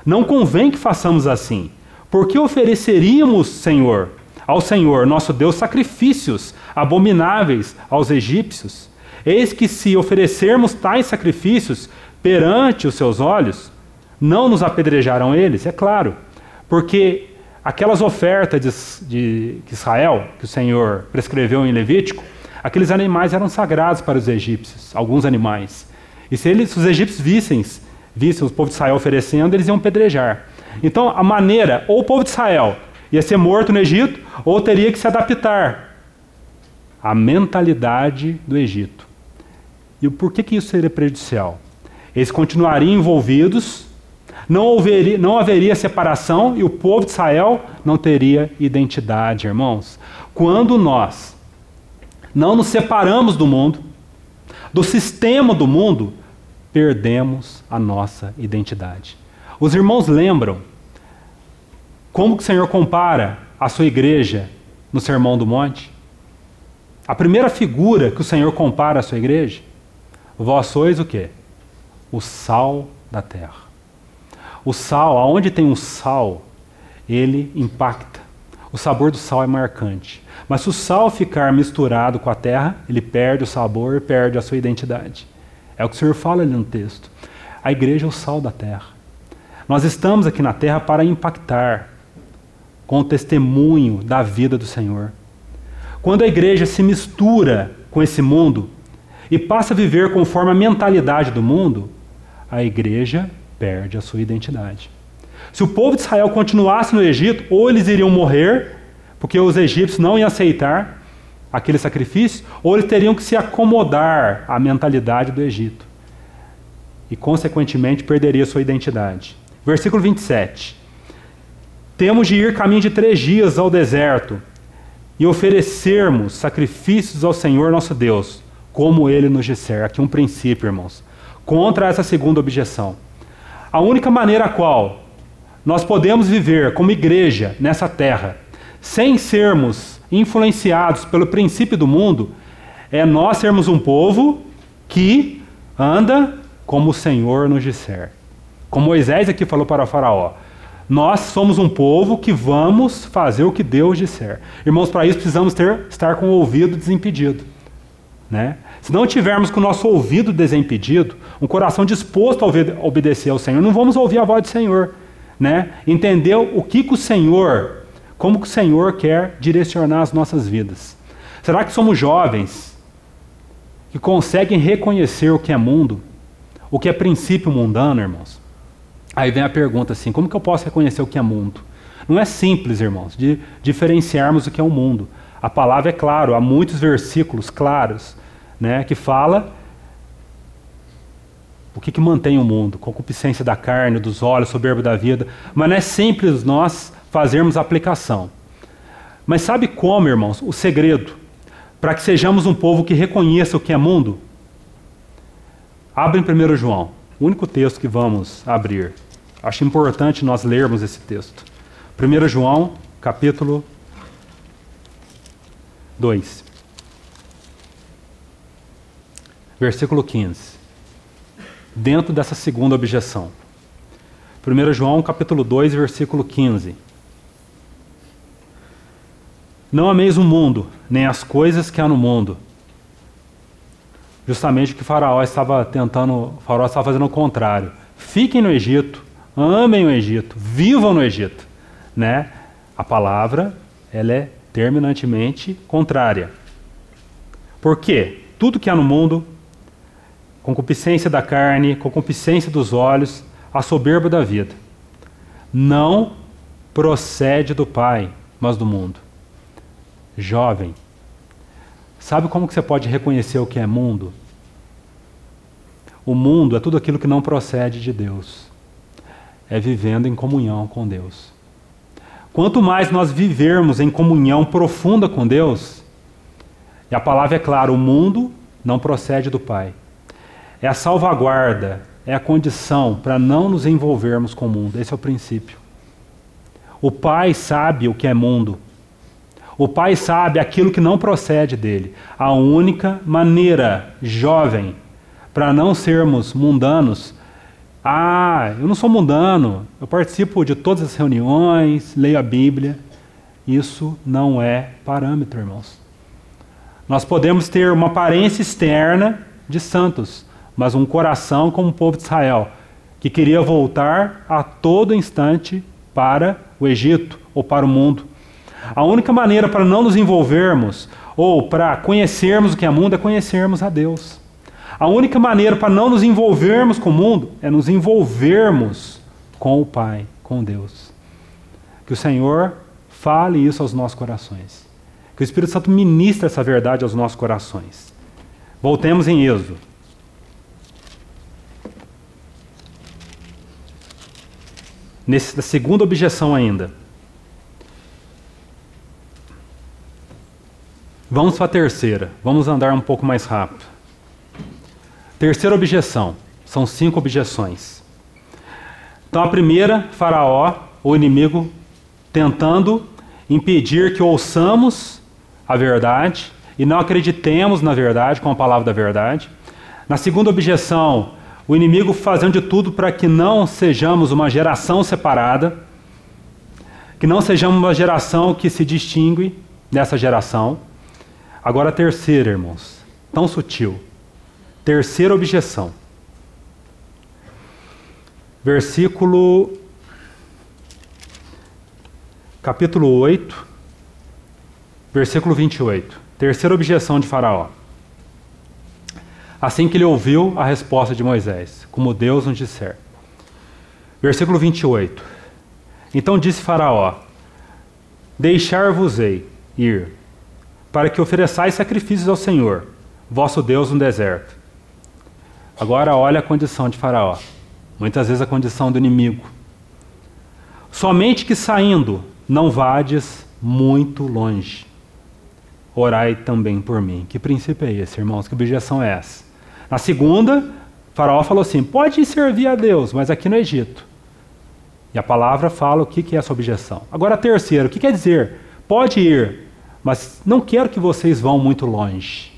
A: Não convém que façamos assim, Por que ofereceríamos, Senhor, ao Senhor, nosso Deus, sacrifícios abomináveis aos egípcios? Eis que se oferecermos tais sacrifícios perante os seus olhos, não nos apedrejarão eles? É claro, porque aquelas ofertas de Israel, que o Senhor prescreveu em Levítico, aqueles animais eram sagrados para os egípcios, alguns animais. E se os egípcios vissem o povo de Israel oferecendo, eles iam apedrejar. Então, a maneira, ou o povo de Israel ia ser morto no Egito, ou teria que se adaptar à mentalidade do Egito. E por que isso seria prejudicial? Eles continuariam envolvidos, não haveria separação e o povo de Israel não teria identidade, irmãos. Quando nós não nos separamos do mundo, do sistema do mundo, perdemos a nossa identidade. Os irmãos lembram como que o Senhor compara a sua igreja no Sermão do Monte? A primeira figura que o Senhor compara a sua igreja, vós sois o quê? O sal da terra. O sal, aonde tem um sal, ele impacta. O sabor do sal é marcante. Mas se o sal ficar misturado com a terra, ele perde o sabor e perde a sua identidade. É o que o Senhor fala ali no texto. A igreja é o sal da terra. Nós estamos aqui na terra para impactar com o testemunho da vida do Senhor. Quando a igreja se mistura com esse mundo e passa a viver conforme a mentalidade do mundo, a igreja perde a sua identidade. Se o povo de Israel continuasse no Egito, ou eles iriam morrer, porque os egípcios não iam aceitar aquele sacrifício, ou eles teriam que se acomodar à mentalidade do Egito. E, consequentemente, perderia sua identidade. Versículo 27. Temos de ir caminho de 3 dias ao deserto e oferecermos sacrifícios ao Senhor nosso Deus, como Ele nos disser. Aqui um princípio, irmãos, contra essa segunda objeção. A única maneira a qual nós podemos viver como igreja nessa terra, sem sermos influenciados pelo princípio do mundo, é nós sermos um povo que anda como o Senhor nos disser. Como Moisés aqui falou para o faraó, nós somos um povo que vamos fazer o que Deus disser. Irmãos, para isso precisamos estar com o ouvido desimpedido. Né? Se não tivermos com o nosso ouvido desimpedido, um coração disposto a obedecer ao Senhor, não vamos ouvir a voz do Senhor. Né? Entender o que o Senhor, como que o Senhor quer direcionar as nossas vidas. Será que somos jovens que conseguem reconhecer o que é mundo, o que é princípio mundano, irmãos? Aí vem a pergunta assim, como que eu posso reconhecer o que é mundo? Não é simples, irmãos, de diferenciarmos o que é o mundo. A palavra é clara, há muitos versículos claros, né, que fala o que mantém o mundo, concupiscência da carne, dos olhos, soberba da vida, mas não é simples nós fazermos a aplicação. Mas sabe como, irmãos, o segredo para que sejamos um povo que reconheça o que é mundo? Abre em 1 João, o único texto que vamos abrir. Acho importante nós lermos esse texto. 1 João, capítulo 2, versículo 15. Dentro dessa segunda objeção. 1 João, capítulo 2, versículo 15. Não ameis o mundo, nem as coisas que há no mundo. Justamente o que o faraó estava fazendo o contrário. Fiquem no Egito, amem o Egito, vivam no Egito. Né? A palavra, ela é terminantemente contrária. Por quê? Tudo que há no mundo, concupiscência da carne, concupiscência dos olhos, a soberba da vida, não procede do Pai, mas do mundo. Jovem, sabe como que você pode reconhecer o que é mundo? O mundo é tudo aquilo que não procede de Deus. É vivendo em comunhão com Deus. Quanto mais nós vivermos em comunhão profunda com Deus, e a palavra é clara, o mundo não procede do Pai. É a salvaguarda, é a condição para não nos envolvermos com o mundo. Esse é o princípio. O Pai sabe o que é mundo. O Pai sabe aquilo que não procede dele. A única maneira, jovem, para não sermos mundanos Ah, eu não sou mundano, eu participo de todas as reuniões, leio a Bíblia. Isso não é parâmetro, irmãos. Nós podemos ter uma aparência externa de santos, mas um coração como o povo de Israel, que queria voltar a todo instante para o Egito ou para o mundo. A única maneira para não nos envolvermos ou para conhecermos o que é mundo é conhecermos a Deus. A única maneira para não nos envolvermos com o mundo é nos envolvermos com o Pai, com Deus. Que o Senhor fale isso aos nossos corações. Que o Espírito Santo ministre essa verdade aos nossos corações. Voltemos em Êxodo. Na segunda objeção ainda. Vamos para a terceira. Vamos andar um pouco mais rápido. Terceira objeção. São 5 objeções. Então a primeira, Faraó, o inimigo, tentando impedir que ouçamos a verdade e não acreditemos na verdade, com a palavra da verdade. Na segunda objeção, o inimigo fazendo de tudo para que não sejamos uma geração separada, que não sejamos uma geração que se distingue dessa geração. Agora a terceira, irmãos, tão sutil. Terceira objeção. Capítulo 8, versículo 28. Terceira objeção de Faraó. Assim que ele ouviu a resposta de Moisés, como Deus nos disser. Versículo 28. Então disse Faraó: deixar-vos-ei ir, para que ofereçais sacrifícios ao Senhor, vosso Deus, no deserto. Agora olha a condição de Faraó. Muitas vezes a condição do inimigo. Somente que saindo não vades muito longe. Orai também por mim. Que princípio é esse, irmãos? Que objeção é essa? Na segunda, Faraó falou assim: pode servir a Deus, mas aqui no Egito. E a palavra fala o que é essa objeção. Agora a terceira, o que quer dizer? Pode ir, mas não quero que vocês vão muito longe.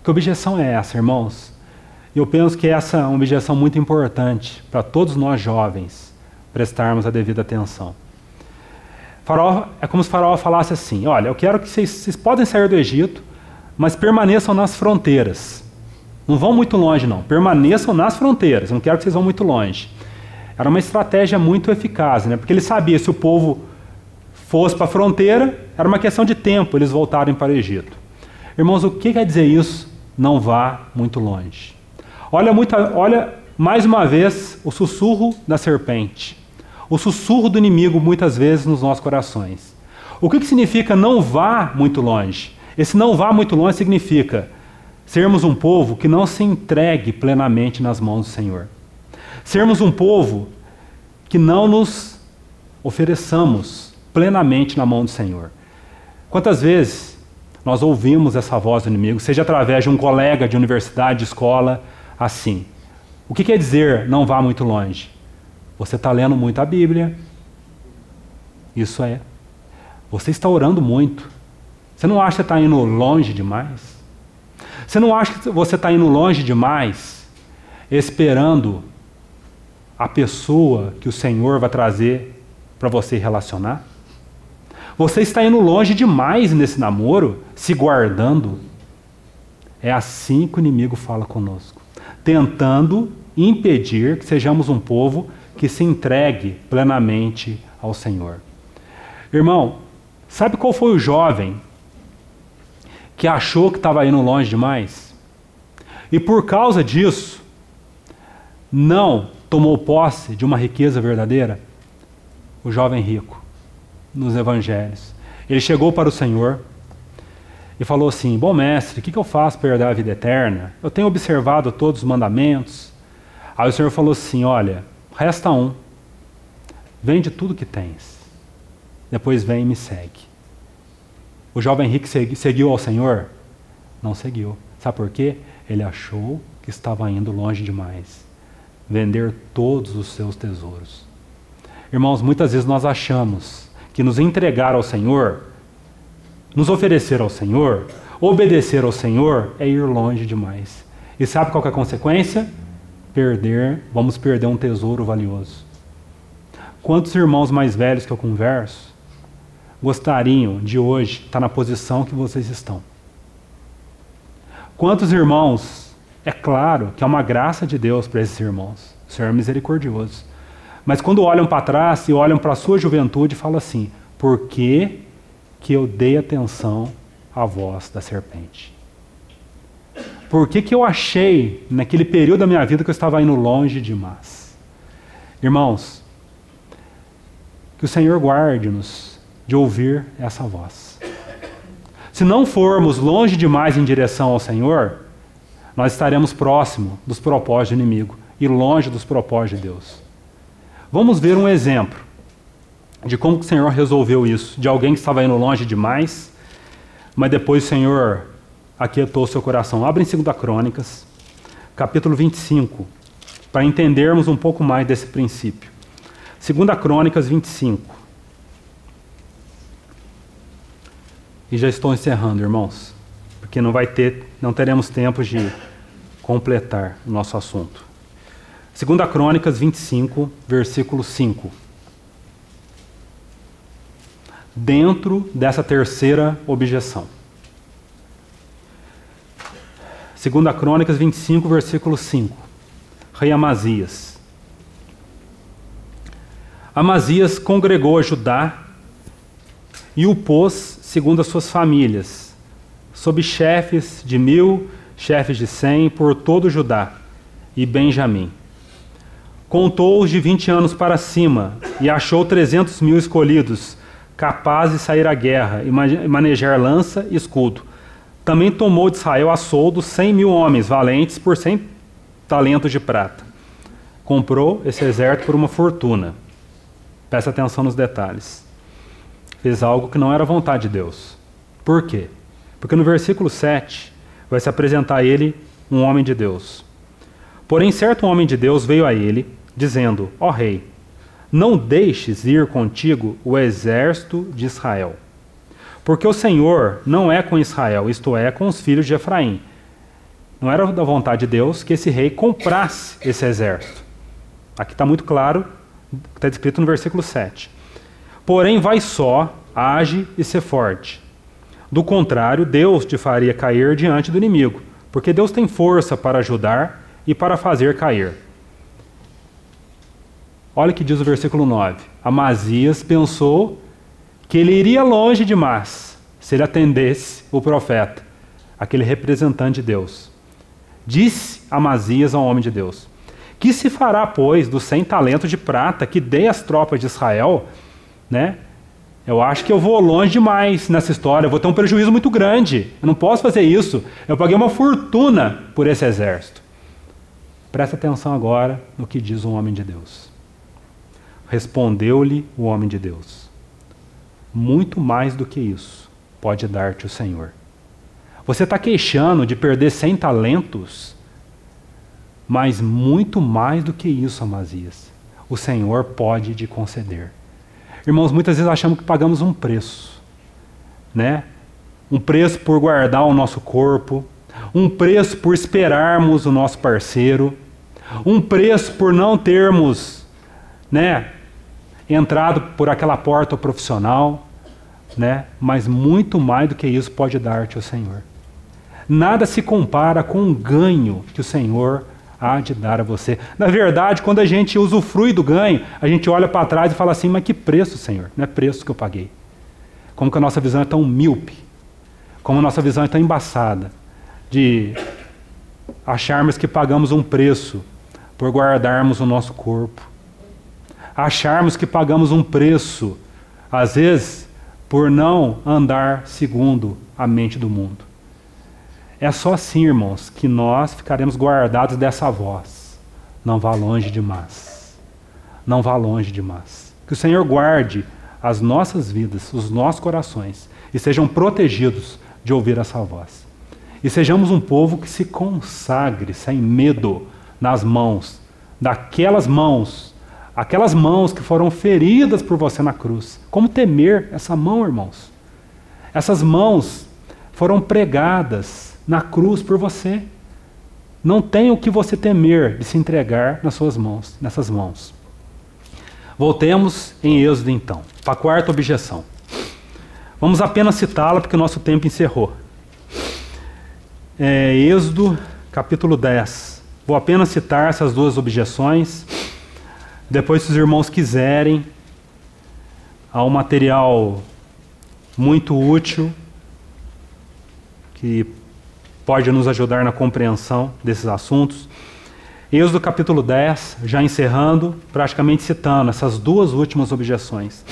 A: Que objeção é essa, irmãos? Eu penso que essa é uma objeção muito importante para todos nós jovens prestarmos a devida atenção. Faraó, é como se Faraó falasse assim: olha, eu quero que vocês podem sair do Egito, mas permaneçam nas fronteiras. Não vão muito longe, não. Permaneçam nas fronteiras. Eu não quero que vocês vão muito longe. Era uma estratégia muito eficaz, né? Porque ele sabia, se o povo fosse para a fronteira, era uma questão de tempo eles voltarem para o Egito. Irmãos, o que quer dizer isso? Não vá muito longe. Olha mais uma vez o sussurro da serpente. O sussurro do inimigo muitas vezes nos nossos corações. O que significa não vá muito longe? Esse não vá muito longe significa sermos um povo que não se entregue plenamente nas mãos do Senhor. Sermos um povo que não nos ofereçamos plenamente na mão do Senhor. Quantas vezes nós ouvimos essa voz do inimigo, seja através de um colega de universidade, de escola, assim. O que quer dizer não vá muito longe? Você está lendo muito a Bíblia. Isso é. Você está orando muito. Você não acha que está indo longe demais? Você não acha que você está indo longe demais esperando a pessoa que o Senhor vai trazer para você relacionar? Você está indo longe demais nesse namoro, se guardando? É assim que o inimigo fala conosco, tentando impedir que sejamos um povo que se entregue plenamente ao Senhor. Irmão, sabe qual foi o jovem que achou que estava indo longe demais? E por causa disso, não tomou posse de uma riqueza verdadeira? O jovem rico, nos evangelhos. Ele chegou para o Senhor e falou assim: bom mestre, o que eu faço para herdar a vida eterna? Eu tenho observado todos os mandamentos. Aí o Senhor falou assim: olha, resta um. Vende tudo que tens. Depois vem e me segue. O jovem rico seguiu ao Senhor? Não seguiu. Sabe por quê? Ele achou que estava indo longe demais. Vender todos os seus tesouros. Irmãos, muitas vezes nós achamos que nos entregar ao Senhor, nos oferecer ao Senhor, obedecer ao Senhor, é ir longe demais. E sabe qual que é a consequência? vamos perder um tesouro valioso. Quantos irmãos mais velhos que eu converso gostariam de hoje estar na posição que vocês estão? Quantos irmãos, é claro que é uma graça de Deus para esses irmãos, o Senhor é misericordioso, mas quando olham para trás e olham para a sua juventude, falam assim: por que eu dei atenção à voz da serpente? Por que eu achei, naquele período da minha vida, que eu estava indo longe demais? Irmãos, que o Senhor guarde-nos de ouvir essa voz. Se não formos longe demais em direção ao Senhor, nós estaremos próximo dos propósitos do inimigo e longe dos propósitos de Deus. Vamos ver um exemplo de como o Senhor resolveu isso, de alguém que estava indo longe demais, mas depois o Senhor aquietou seu coração. Abre em 2 Crônicas, capítulo 25, para entendermos um pouco mais desse princípio. 2 Crônicas 25. E já estou encerrando, irmãos, porque não teremos tempo de completar o nosso assunto. 2 Crônicas 25, versículo 5. Dentro dessa terceira objeção. 2 Crônicas 25, versículo 5. Rei Amazias. Amazias congregou a Judá e o pôs segundo as suas famílias, sob chefes de 1.000, chefes de 100, por todo o Judá e Benjamim. Contou-os de 20 anos para cima e achou 300.000 escolhidos, capazes de sair à guerra e manejar lança e escudo. Também tomou de Israel a soldo 100.000 homens valentes por 100 talentos de prata. Comprou esse exército por uma fortuna. Presta atenção nos detalhes. Fez algo que não era vontade de Deus. Por quê? Porque no versículo 7 vai se apresentar a ele um homem de Deus. Porém, certo homem de Deus veio a ele, dizendo: ó rei, não deixes ir contigo o exército de Israel, porque o Senhor não é com Israel, isto é, com os filhos de Efraim. Não era da vontade de Deus que esse rei comprasse esse exército. Aqui está muito claro, está descrito no versículo 7. Porém, vai só, age e ser forte. Do contrário, Deus te faria cair diante do inimigo, porque Deus tem força para ajudar e para fazer cair. Olha o que diz o versículo 9. Amazias pensou que ele iria longe demais se ele atendesse o profeta, aquele representante de Deus. Disse Amazias ao homem de Deus: que se fará, pois, dos 100 talentos de prata que dei às tropas de Israel, né? Eu acho que eu vou longe demais nessa história, eu vou ter um prejuízo muito grande, eu não posso fazer isso, eu paguei uma fortuna por esse exército. Presta atenção agora no que diz um homem de Deus. Respondeu-lhe o homem de Deus: muito mais do que isso pode dar-te o Senhor. Você está queixando de perder 100 talentos, mas muito mais do que isso, Amazias, o Senhor pode te conceder. Irmãos, muitas vezes achamos que pagamos um preço, né? Um preço por guardar o nosso corpo, um preço por esperarmos o nosso parceiro, um preço por não termos, né, entrado por aquela porta profissional, né? Mas muito mais do que isso pode dar-te o Senhor. Nada se compara com o ganho que o Senhor há de dar a você. Na verdade, quando a gente usufrui do ganho, a gente olha para trás e fala assim: mas que preço, Senhor? Não é preço que eu paguei. Como que a nossa visão é tão míope, como a nossa visão é tão embaçada, de acharmos que pagamos um preço por guardarmos o nosso corpo, acharmos que pagamos um preço, às vezes, por não andar segundo a mente do mundo. É só assim, irmãos, que nós ficaremos guardados dessa voz. Não vá longe demais. Não vá longe demais. Que o Senhor guarde as nossas vidas, os nossos corações, e sejam protegidos de ouvir essa voz. E sejamos um povo que se consagre sem medo nas mãos, daquelas mãos, aquelas mãos que foram feridas por você na cruz. Como temer essa mão, irmãos? Essas mãos foram pregadas na cruz por você. Não tem o que você temer de se entregar nessas mãos. Voltemos em Êxodo então, para a quarta objeção. Vamos apenas citá-la porque o nosso tempo encerrou. Êxodo capítulo 10. Vou apenas citar essas duas objeções. Depois, se os irmãos quiserem, há um material muito útil que pode nos ajudar na compreensão desses assuntos. Êxodo capítulo 10, já encerrando, praticamente citando essas duas últimas objeções.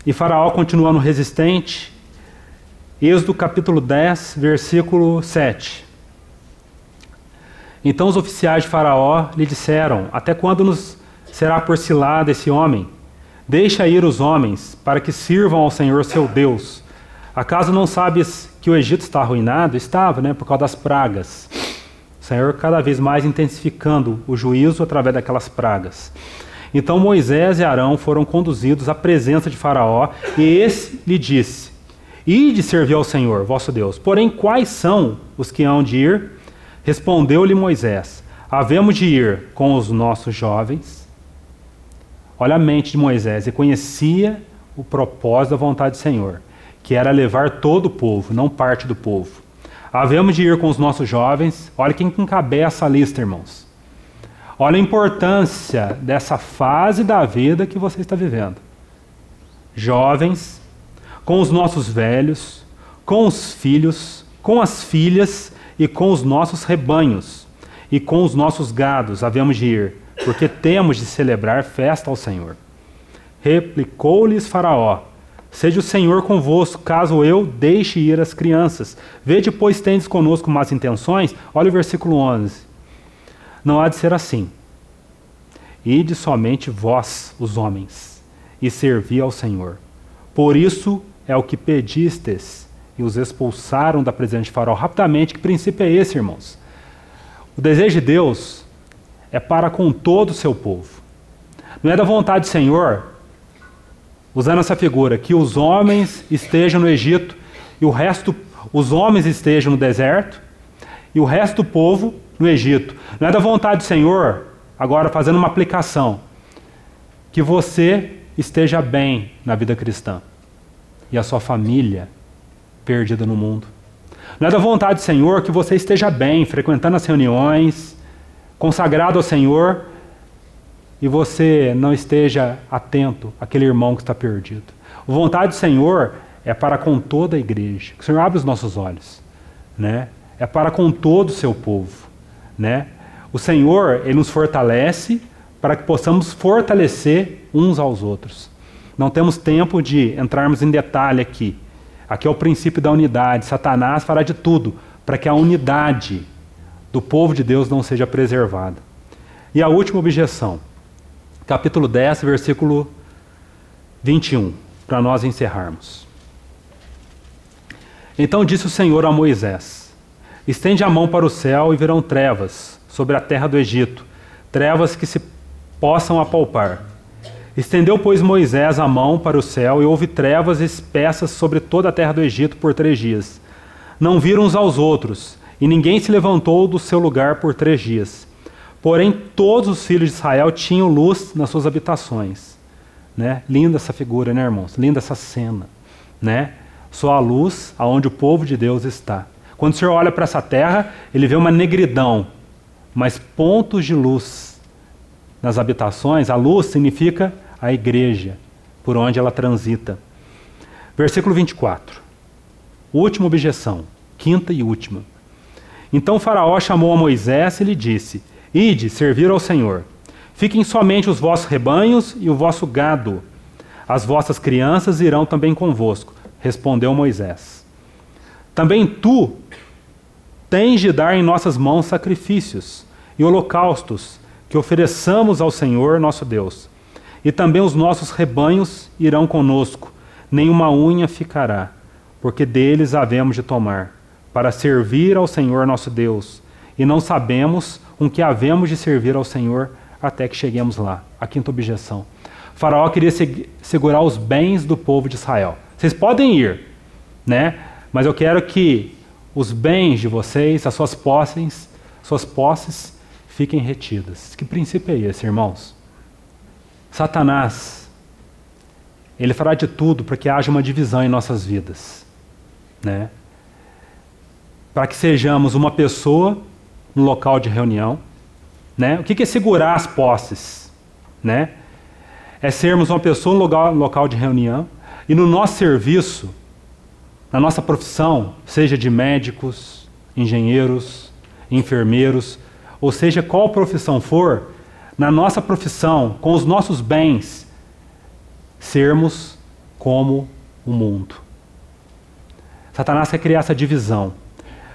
A: E Faraó continuando resistente. Êxodo capítulo 10, versículo 7. Então os oficiais de Faraó lhe disseram: até quando nos será por cilada esse homem? Deixa ir os homens, para que sirvam ao Senhor seu Deus. Acaso não sabes que o Egito está arruinado? Estava, por causa das pragas. O Senhor cada vez mais intensificando o juízo através daquelas pragas. Então Moisés e Arão foram conduzidos à presença de Faraó, e esse lhe disse: ide servir ao Senhor, vosso Deus. Porém, quais são os que hão de ir? Respondeu-lhe Moisés: havemos de ir com os nossos jovens. Olha a mente de Moisés, e conhecia o propósito da vontade do Senhor, que era levar todo o povo, não parte do povo. Havemos de ir com os nossos jovens. Olha quem encabeça a lista, irmãos. Olha a importância dessa fase da vida que você está vivendo. Jovens, com os nossos velhos, com os filhos, com as filhas e com os nossos rebanhos e com os nossos gados havemos de ir, porque temos de celebrar festa ao Senhor. Replicou-lhes Faraó: seja o Senhor convosco, caso eu deixe ir as crianças. Vede, pois, tendes conosco más intenções. Olha o versículo 11. Não há de ser assim. Ide somente vós, os homens, e servi ao Senhor. Por isso é o que pedistes. E os expulsaram da presença de Faraó. Rapidamente, que princípio é esse, irmãos? O desejo de Deus é para com todo o seu povo. Não é da vontade do Senhor, usando essa figura, que os homens estejam no Egito e o resto, os homens estejam no deserto e o resto do povo no Egito. Não é da vontade do Senhor, agora fazendo uma aplicação, que você esteja bem na vida cristã e a sua família perdida no mundo. Não é da vontade do Senhor que você esteja bem, frequentando as reuniões, consagrado ao Senhor, e você não esteja atento àquele irmão que está perdido. A vontade do Senhor é para com toda a igreja. Que o Senhor abra os nossos olhos, É para com todo o seu povo, O Senhor, Ele nos fortalece para que possamos fortalecer uns aos outros. Não temos tempo de entrarmos em detalhe aqui. Aqui é o princípio da unidade. Satanás fará de tudo para que a unidade do povo de Deus não seja preservada. E a última objeção, capítulo 10, versículo 21, para nós encerrarmos. Então disse o Senhor a Moisés: estende a mão para o céu e virão trevas sobre a terra do Egito, trevas que se possam apalpar. Estendeu, pois, Moisés a mão para o céu, e houve trevas espessas sobre toda a terra do Egito por 3 dias. Não viram uns aos outros, e ninguém se levantou do seu lugar por 3 dias. Porém, todos os filhos de Israel tinham luz nas suas habitações. Linda essa figura, irmãos? Linda essa cena. Só a luz aonde o povo de Deus está. Quando o Senhor olha para essa terra, Ele vê uma negridão, mas pontos de luz nas habitações. A luz significa a igreja, por onde ela transita. Versículo 24. Última objeção, quinta e última. Então Faraó chamou a Moisés e lhe disse: ide servir ao Senhor. Fiquem somente os vossos rebanhos e o vosso gado. As vossas crianças irão também convosco. Respondeu Moisés: também tu tens de dar em nossas mãos sacrifícios e holocaustos que ofereçamos ao Senhor nosso Deus. E também os nossos rebanhos irão conosco, nenhuma unha ficará, porque deles havemos de tomar, para servir ao Senhor nosso Deus. E não sabemos com que havemos de servir ao Senhor até que cheguemos lá. A quinta objeção. Faraó queria segurar os bens do povo de Israel. Vocês podem ir, Mas eu quero que os bens de vocês, as suas posses fiquem retidas. Que princípio é esse, irmãos? Satanás, ele fará de tudo para que haja uma divisão em nossas vidas, né? Para que sejamos uma pessoa no local de reunião, né? O que é segurar as posses, né? É sermos uma pessoa no local de reunião e no nosso serviço, na nossa profissão, seja de médicos, engenheiros, enfermeiros, ou seja, qual profissão for, na nossa profissão, com os nossos bens, sermos como o mundo. Satanás quer criar essa divisão.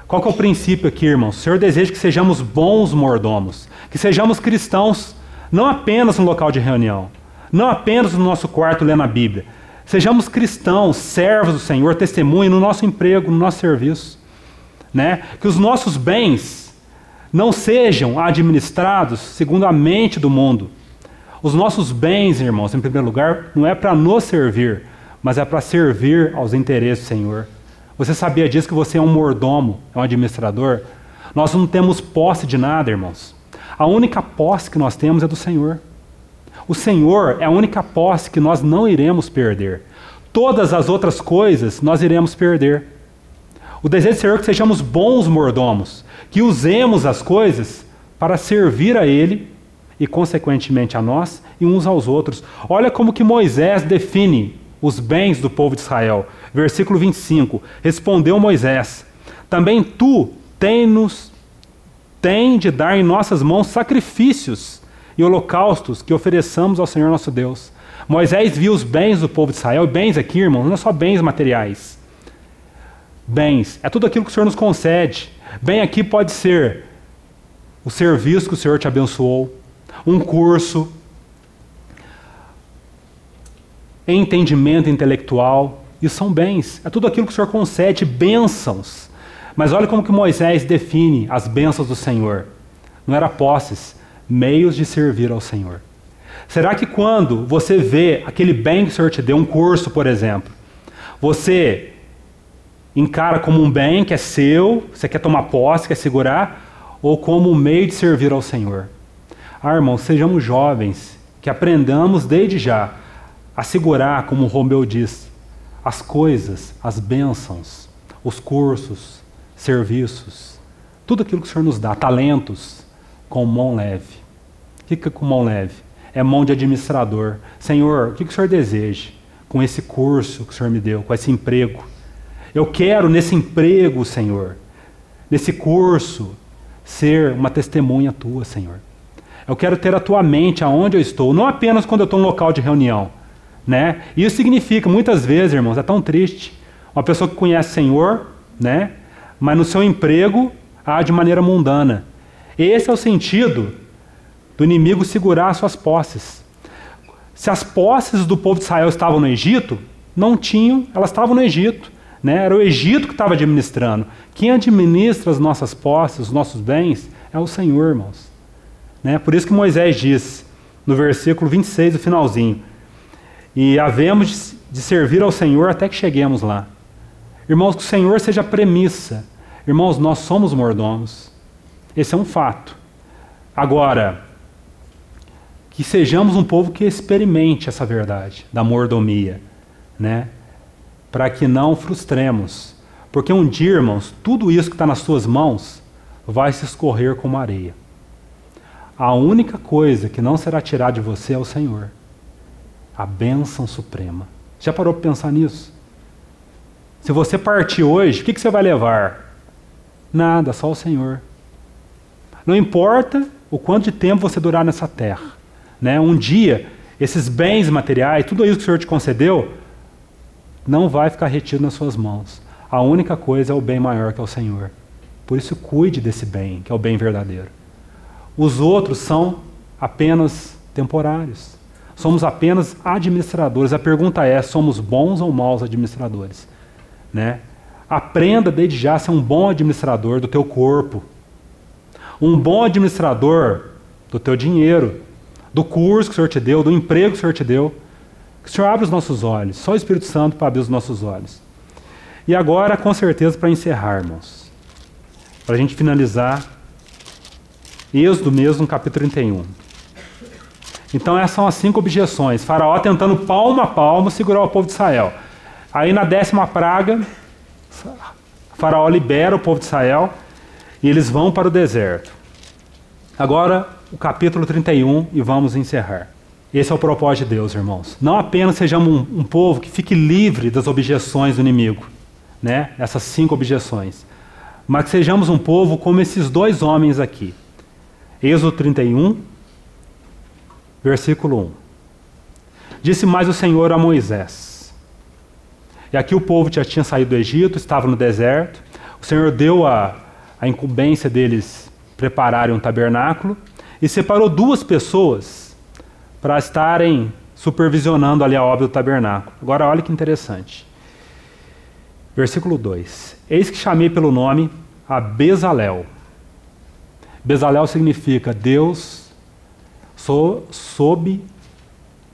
A: Qual que é o princípio aqui, irmãos? O Senhor deseja que sejamos bons mordomos, que sejamos cristãos, não apenas no local de reunião, não apenas no nosso quarto lendo a Bíblia. Sejamos cristãos, servos do Senhor, testemunho no nosso emprego, no nosso serviço, né? Que os nossos bens não sejam administrados segundo a mente do mundo. Os nossos bens, irmãos, em primeiro lugar, não é para nos servir, mas é para servir aos interesses do Senhor. Você sabia disso, que você é um mordomo, é um administrador? Nós não temos posse de nada, irmãos. A única posse que nós temos é do Senhor. O Senhor é a única posse que nós não iremos perder. Todas as outras coisas nós iremos perder. O desejo do Senhor é que sejamos bons mordomos, que usemos as coisas para servir a Ele e, consequentemente, a nós e uns aos outros. Olha como que Moisés define os bens do povo de Israel. Versículo 25. Respondeu Moisés: também tu tem de dar em nossas mãos sacrifícios e holocaustos que ofereçamos ao Senhor nosso Deus. Moisés viu os bens do povo de Israel. Bens aqui, irmãos, não é só bens materiais. Bens, é tudo aquilo que o Senhor nos concede. Bem aqui pode ser o serviço que o Senhor te abençoou, um curso, entendimento intelectual. Isso são bens. É tudo aquilo que o Senhor concede, bênçãos. Mas olha como que Moisés define as bênçãos do Senhor. Não era posses, meios de servir ao Senhor. Será que quando você vê aquele bem que o Senhor te deu, um curso, por exemplo, você encara como um bem que é seu, você quer tomar posse, quer segurar, ou como um meio de servir ao Senhor? Ah, irmãos, sejamos jovens, que aprendamos desde já a segurar, como o Romeu diz, as coisas, as bênçãos, os cursos, serviços, tudo aquilo que o Senhor nos dá, talentos, com mão leve. O que é com mão leve? É mão de administrador. Senhor, o que o Senhor deseja com esse curso que o Senhor me deu, com esse emprego? Eu quero nesse emprego, Senhor, nesse curso, ser uma testemunha tua, Senhor. Eu quero ter a tua mente aonde eu estou, não apenas quando eu estou no local de reunião, né? Isso significa, muitas vezes, irmãos, é tão triste, uma pessoa que conhece o Senhor, né? Mas no seu emprego, de maneira mundana. Esse é o sentido do inimigo segurar as suas posses. Se as posses do povo de Israel estavam no Egito, não tinham, elas estavam no Egito, né? Era o Egito que estava administrando. Quem administra as nossas posses, os nossos bens, é o Senhor, irmãos. Né? Por isso que Moisés diz, no versículo 26, do finalzinho, e havemos de servir ao Senhor até que cheguemos lá. Irmãos, que o Senhor seja a premissa. Irmãos, nós somos mordomos. Esse é um fato. Agora, que sejamos um povo que experimente essa verdade da mordomia, né? Para que não frustremos. Porque um dia, irmãos, tudo isso que está nas suas mãos vai se escorrer como areia. A única coisa que não será tirada de você é o Senhor. A bênção suprema. Já parou para pensar nisso? Se você partir hoje, o que você vai levar? Nada, só o Senhor. Não importa o quanto de tempo você durar nessa terra, né? Um dia, esses bens materiais, tudo isso que o Senhor te concedeu, não vai ficar retido nas suas mãos. A única coisa é o bem maior, que é o Senhor. Por isso, cuide desse bem, que é o bem verdadeiro. Os outros são apenas temporários. Somos apenas administradores. A pergunta é, somos bons ou maus administradores? Né? Aprenda desde já a ser um bom administrador do teu corpo. Um bom administrador do teu dinheiro, do curso que o Senhor te deu, do emprego que o Senhor te deu. Que o Senhor abra os nossos olhos. Só o Espírito Santo para abrir os nossos olhos. E agora, com certeza, para encerrar, irmãos. para a gente finalizar, Êxodo mesmo, capítulo 31. Então essas são as 5 objeções. Faraó tentando palmo a palmo segurar o povo de Israel. Aí na 10ª praga, Faraó libera o povo de Israel e eles vão para o deserto. Agora o capítulo 31 e vamos encerrar. Esse é o propósito de Deus, irmãos. Não apenas sejamos um povo que fique livre das objeções do inimigo, né? Essas 5 objeções. Mas que sejamos um povo como esses 2 homens aqui. Êxodo 31, versículo 1. Disse mais o Senhor a Moisés. E aqui o povo já tinha saído do Egito, estava no deserto. O Senhor deu a incumbência deles prepararem um tabernáculo e separou 2 pessoas para estarem supervisionando ali a obra do tabernáculo. Agora olha que interessante. Versículo 2. Eis que chamei pelo nome a Bezalel. Bezalel significa Deus sob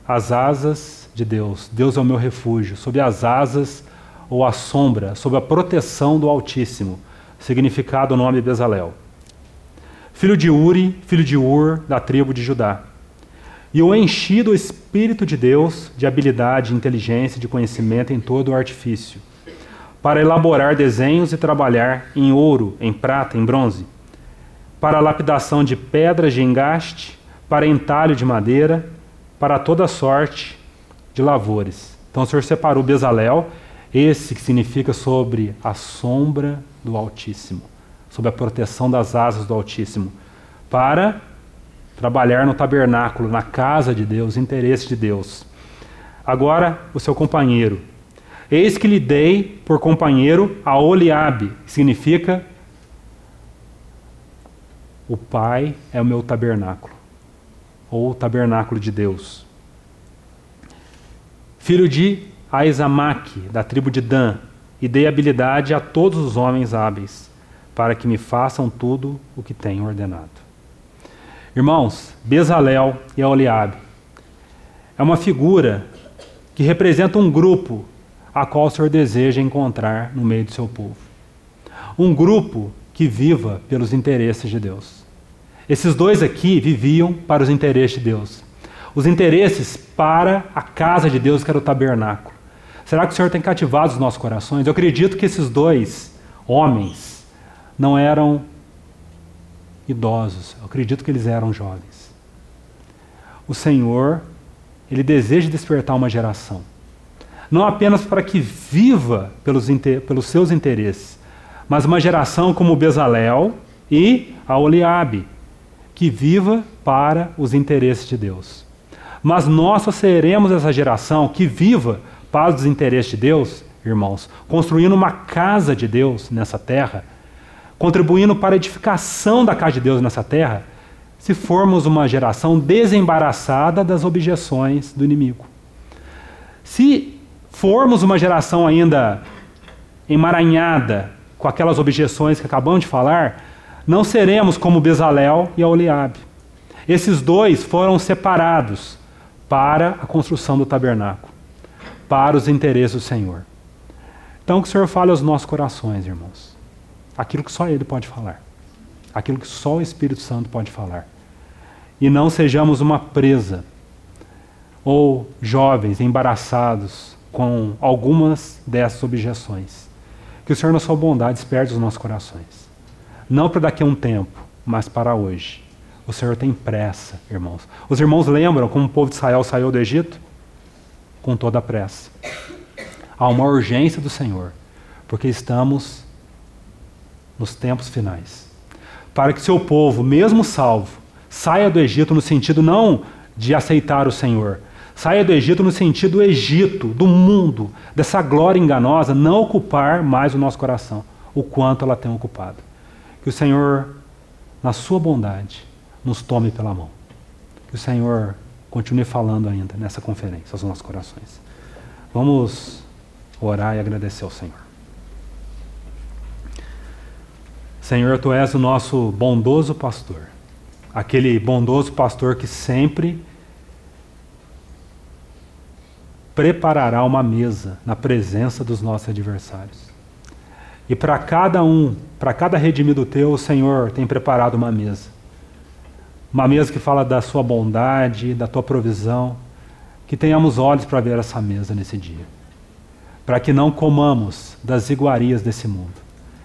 A: as asas de Deus. Deus é o meu refúgio. Sob as asas ou a sombra, sob a proteção do Altíssimo. Significado do nome Bezalel. Filho de Uri, filho de Ur, da tribo de Judá. E o enchi do Espírito de Deus, de habilidade, inteligência, de conhecimento em todo o artifício, para elaborar desenhos e trabalhar em ouro, em prata, em bronze, para a lapidação de pedras de engaste, para entalho de madeira, para toda sorte de lavores. Então o Senhor separou Bezalel, esse que significa sobre a sombra do Altíssimo, sob a proteção das asas do Altíssimo, para trabalhar no tabernáculo, na casa de Deus, interesse de Deus. Agora, o seu companheiro. Eis que lhe dei por companheiro a Oliabe, que significa o Pai é o meu tabernáculo, ou tabernáculo de Deus. Filho de Aizamaque, da tribo de Dan, e dei habilidade a todos os homens hábeis, para que me façam tudo o que tenho ordenado. Irmãos, Bezalel e Oliabe é uma figura que representa um grupo a qual o Senhor deseja encontrar no meio do seu povo. Um grupo que viva pelos interesses de Deus. Esses 2 aqui viviam para os interesses de Deus. Os interesses para a casa de Deus, que era o tabernáculo. Será que o Senhor tem cativado os nossos corações? Eu acredito que esses 2 homens não eram idosos. Eu acredito que eles eram jovens. O Senhor, Ele deseja despertar uma geração. Não apenas para que viva pelos seus interesses, mas uma geração como Bezalel e a Oliabe, que viva para os interesses de Deus. Mas nós só seremos essa geração que viva para os interesses de Deus, irmãos, construindo uma casa de Deus nessa terra, contribuindo para a edificação da casa de Deus nessa terra, se formos uma geração desembaraçada das objeções do inimigo. Se formos uma geração ainda emaranhada com aquelas objeções que acabamos de falar, não seremos como Bezalel e Oliabe. Esses 2 foram separados para a construção do tabernáculo, para os interesses do Senhor. Então que o Senhor fale aos nossos corações, irmãos. Aquilo que só Ele pode falar. Aquilo que só o Espírito Santo pode falar. E não sejamos uma presa ou jovens embaraçados com algumas dessas objeções. Que o Senhor, na sua bondade, desperte os nossos corações. Não para daqui a um tempo, mas para hoje. O Senhor tem pressa, irmãos. Os irmãos lembram como o povo de Israel saiu do Egito? Com toda a pressa. Há uma urgência do Senhor, porque estamos nos tempos finais. Para que seu povo, mesmo salvo, saia do Egito no sentido não de aceitar o Senhor, saia do Egito no sentido do Egito, do mundo, dessa glória enganosa, não ocupar mais o nosso coração, o quanto ela tem ocupado. Que o Senhor, na sua bondade, nos tome pela mão. Que o Senhor continue falando ainda nessa conferência aos nossos corações. Vamos orar e agradecer ao Senhor. Senhor, Tu és o nosso bondoso pastor. Aquele bondoso pastor que sempre preparará uma mesa na presença dos nossos adversários. E para cada um, para cada redimido teu, o Senhor tem preparado uma mesa. Uma mesa que fala da sua bondade, da tua provisão. Que tenhamos olhos para ver essa mesa nesse dia. Para que não comamos das iguarias desse mundo.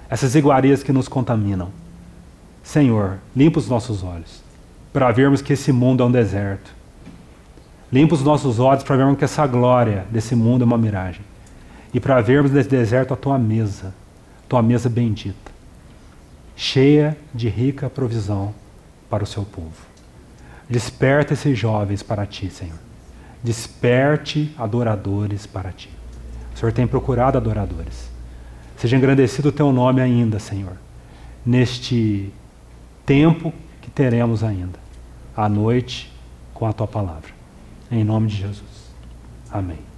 A: Essas iguarias que nos contaminam. Senhor, limpa os nossos olhos. Para vermos que esse mundo é um deserto. Limpa os nossos olhos para vermos que essa glória desse mundo é uma miragem. E para vermos nesse deserto a tua mesa bendita, cheia de rica provisão para o seu povo. Desperta esses jovens para ti, Senhor. Desperte adoradores para ti. O Senhor tem procurado adoradores. Seja engrandecido o teu nome ainda, Senhor, neste tempo que teremos ainda, à noite, com a tua palavra. Em nome de Jesus. Amém.